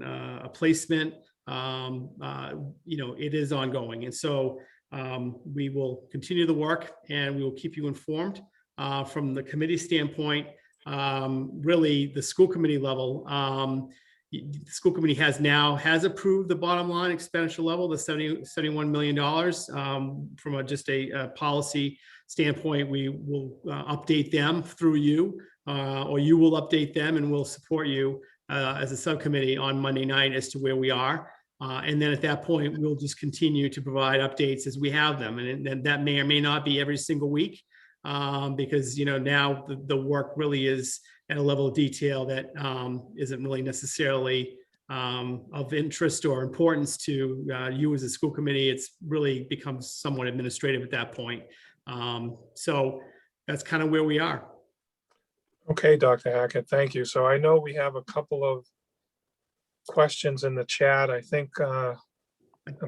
a placement. It is ongoing, and so we will continue the work, and we will keep you informed. From the committee standpoint, really the school committee level. The school committee has approved the bottom line expenditure level, the $71 million. From just a policy standpoint, we will update them through you, or you will update them, and we'll support you as a subcommittee on Monday night as to where we are. And then at that point, we'll just continue to provide updates as we have them. And that may or may not be every single week, because now the work really is at a level of detail that isn't really necessarily of interest or importance to you as a school committee. It's really becomes somewhat administrative at that point. So that's kind of where we are. Okay, Dr. Hackett, thank you. So I know we have a couple of questions in the chat. I think I'm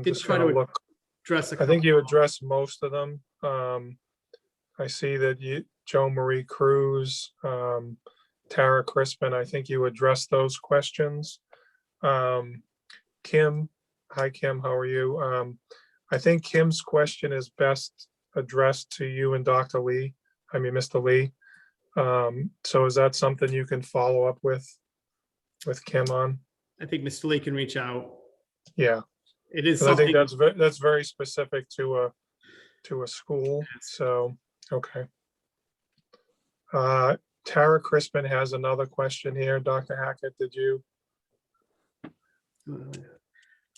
did just try going to to look. address a I think you addressed most of them. I see that Joe Marie Cruz, Tara Crispin, I think you addressed those questions. Kim, hi Kim, how are you? I think Kim's question is best addressed to you and Dr. Lee, Mr. Lee. So is that something you can follow up with Kim on? I think Mr. Lee can reach out. Yeah, It is 'cause I think something. that's very specific to a school. So, okay. Tara Crispin has another question here. Dr. Hackett, did you? It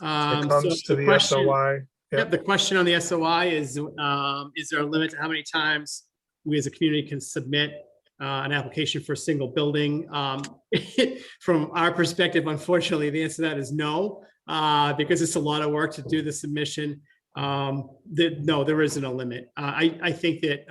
comes to the SOI. Yep, the question on the SOI is there a limit to how many times we as a community can submit an application for a single building? From our perspective, unfortunately, the answer to that is no, because it's a lot of work to do the submission. No, there isn't a limit. I think that,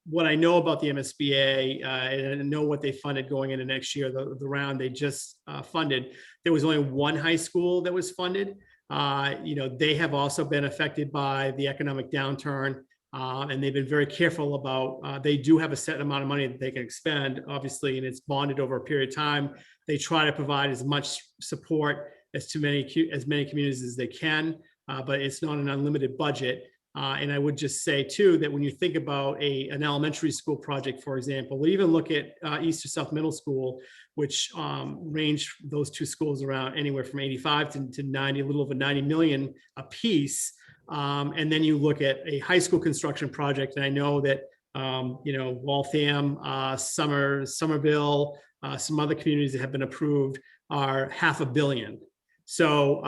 what I know about the MSBA and I know what they funded going into next year, the round they just funded, there was only one high school that was funded. They have also been affected by the economic downturn, and they've been very careful about, they do have a set amount of money that they can expend, obviously, and it's bonded over a period of time. They try to provide as much support as many communities as they can. But it's not an unlimited budget. And I would just say too, that when you think about an elementary school project, for example, we even look at East or South Middle School, which range those two schools around anywhere from 85 to 90, a little over 90 million a piece. And then you look at a high school construction project. And I know that, Waltham, Somerville, some other communities that have been approved are $500 million. So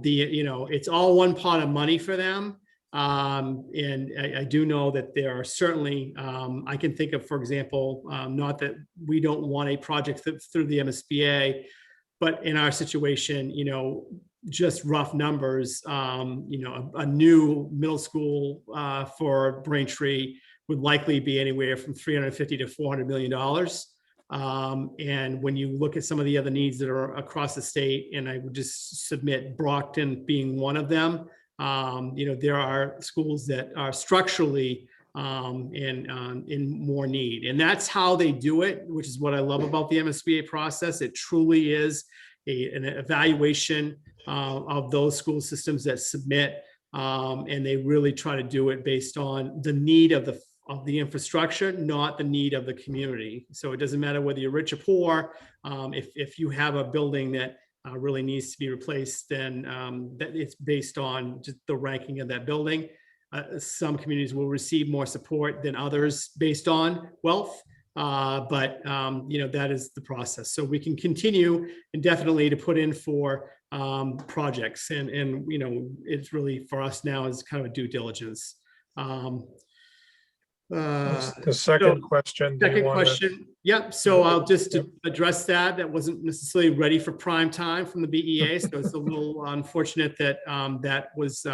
it's all one pot of money for them. And I do know that there are certainly, I can think of, for example, not that we don't want a project through the MSBA, but in our situation, just rough numbers, a new middle school for Braintree would likely be anywhere from $350 to $400 million. And when you look at some of the other needs that are across the state, and I would just submit Brockton being one of them, there are schools that are structurally in more need. And that's how they do it, which is what I love about the MSBA process. It truly is an evaluation of those school systems that submit, and they really try to do it based on the need of the infrastructure, not the need of the community. So it doesn't matter whether you're rich or poor. If you have a building that really needs to be replaced, then that it's based on just the ranking of that building. Some communities will receive more support than others based on wealth, but that is the process. So we can continue indefinitely to put in for projects, and it's really for us now is kind of a due diligence. The second question. do you Second wanna- question. Yep. So I'll just address that. That wasn't necessarily ready for prime time from the BEA. So it's a little unfortunate that that was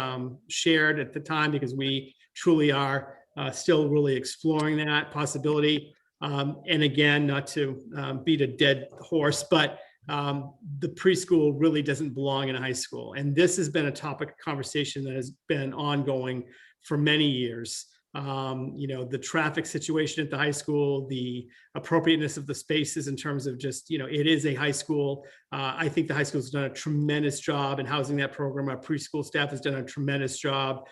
shared at the time, because we truly are still really exploring that possibility. And again, not to beat a dead horse, but the preschool really doesn't belong in a high school. And this has been a topic of conversation that has been ongoing for many years. The traffic situation at the high school, the appropriateness of the spaces in terms of just, it is a high school. I think the high school has done a tremendous job in housing that program. Our preschool staff has done a tremendous job.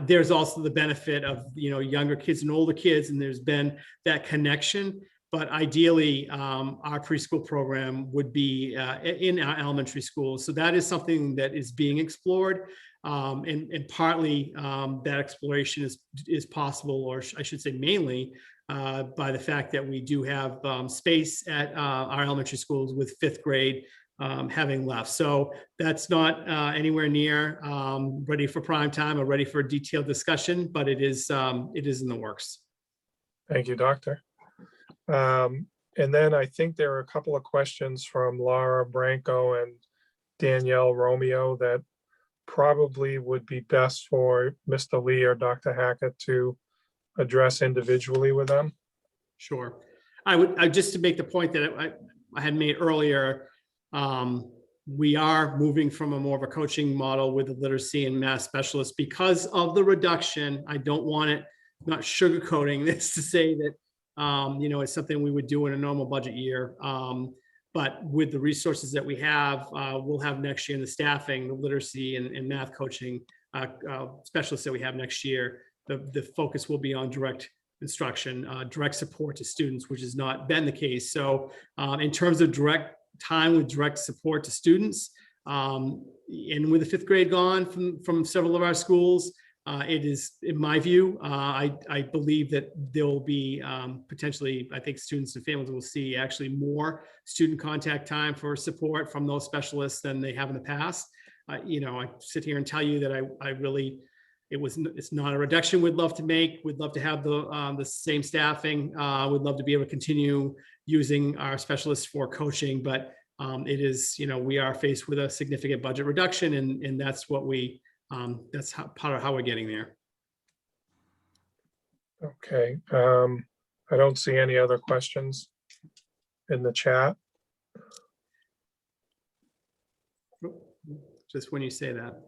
There's also the benefit of, younger kids and older kids, and there's been that connection. But ideally, our preschool program would be in our elementary schools. So that is something that is being explored. And partly that exploration is possible, or I should say mainly, by the fact that we do have space at our elementary schools with fifth grade having left. So that's not anywhere near ready for prime time or ready for a detailed discussion, but it is in the works. Thank you, Doctor. And then I think there are a couple of questions from Laura Branco and Danielle Romeo that probably would be best for Mr. Lee or Dr. Hackett to address individually with them. Sure. I just to make the point that I had made earlier, we are moving from a more of a coaching model with the literacy and math specialists because of the reduction. I don't want it, not sugarcoating this to say that, it's something we would do in a normal budget year. But with the resources that we have, we'll have next year in the staffing, the literacy and math coaching specialists that we have next year, the focus will be on direct instruction, direct support to students, which has not been the case. So in terms of direct time with direct support to students, and with the fifth grade gone from several of our schools, it is, in my view, I believe that there will be potentially, I think students and families will see actually more student contact time for support from those specialists than they have in the past. I sit here and tell you that I really, it's not a reduction we'd love to make. We'd love to have the same staffing. We'd love to be able to continue using our specialists for coaching, but it is, we are faced with a significant budget reduction, and that's what that's part of how we're getting there. Okay. I don't see any other questions in the chat. Just when you say that.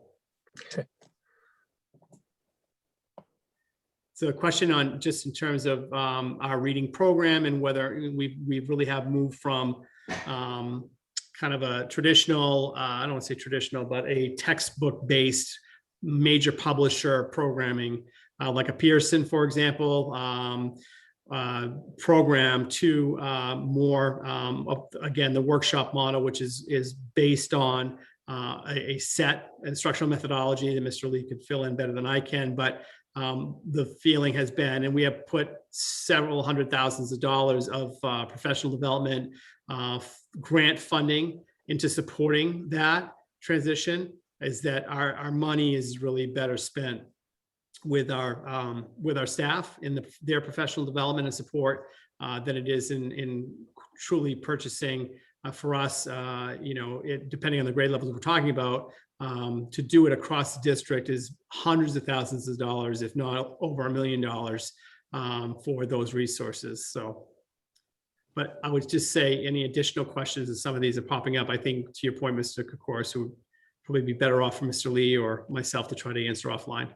So a question on just in terms of our reading program and whether we really have moved from kind of a traditional, I don't want to say traditional, but a textbook-based major publisher programming, like a Pearson, for example, program to more, again, the workshop model, which is based on a set instructional methodology that Mr. Lee could fill in better than I can. But the feeling has been, and we have put several hundred thousands of dollars of professional development grant funding into supporting that transition, is that our money is really better spent with our staff in their professional development and support than it is in truly purchasing for us, depending on the grade levels we're talking about, to do it across the district is hundreds of thousands of dollars, if not over $1 million for those resources. So, but I would just say any additional questions, and some of these are popping up, I think to your point, Mr. Kokoris, would probably be better off for Mr. Lee or myself to try to answer offline.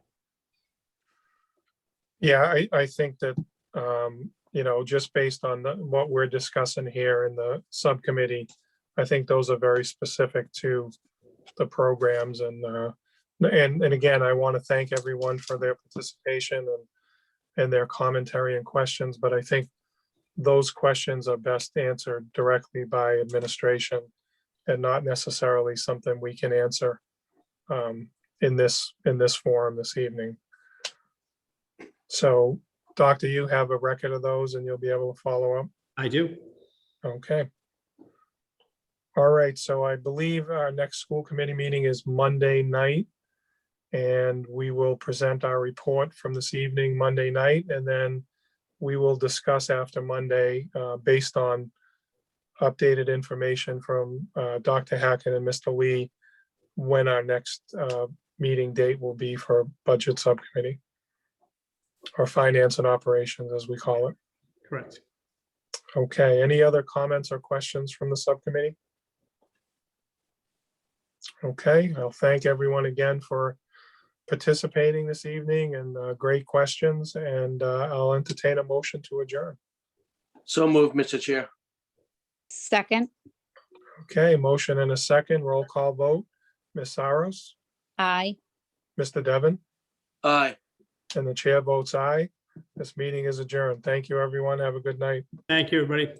Yeah, I think that, just based on what we're discussing here in the subcommittee, I think those are very specific to the programs. And again, I want to thank everyone for their participation and their commentary and questions, but I think those questions are best answered directly by administration and not necessarily something we can answer in this forum this evening. So, Doctor, you have a record of those and you'll be able to follow up? I do. Okay. All right, so I believe our next school committee meeting is Monday night. And we will present our report from this evening, Monday night, and then we will discuss after Monday, based on updated information from Dr. Hackett and Mr. Lee, when our next meeting date will be for budget subcommittee, or finance and operations, as we call it. Correct. Okay, any other comments or questions from the subcommittee? Okay, I'll thank everyone again for participating this evening, and great questions, and I'll entertain a motion to adjourn. So moved, Mr. Chair. Second, Okay, motion and a second, roll call vote. Ms. Saros, aye. Mr. Devon, Aye. and the chair votes aye. This meeting is adjourned. Thank you, everyone. Have a good night. Thank you, everybody.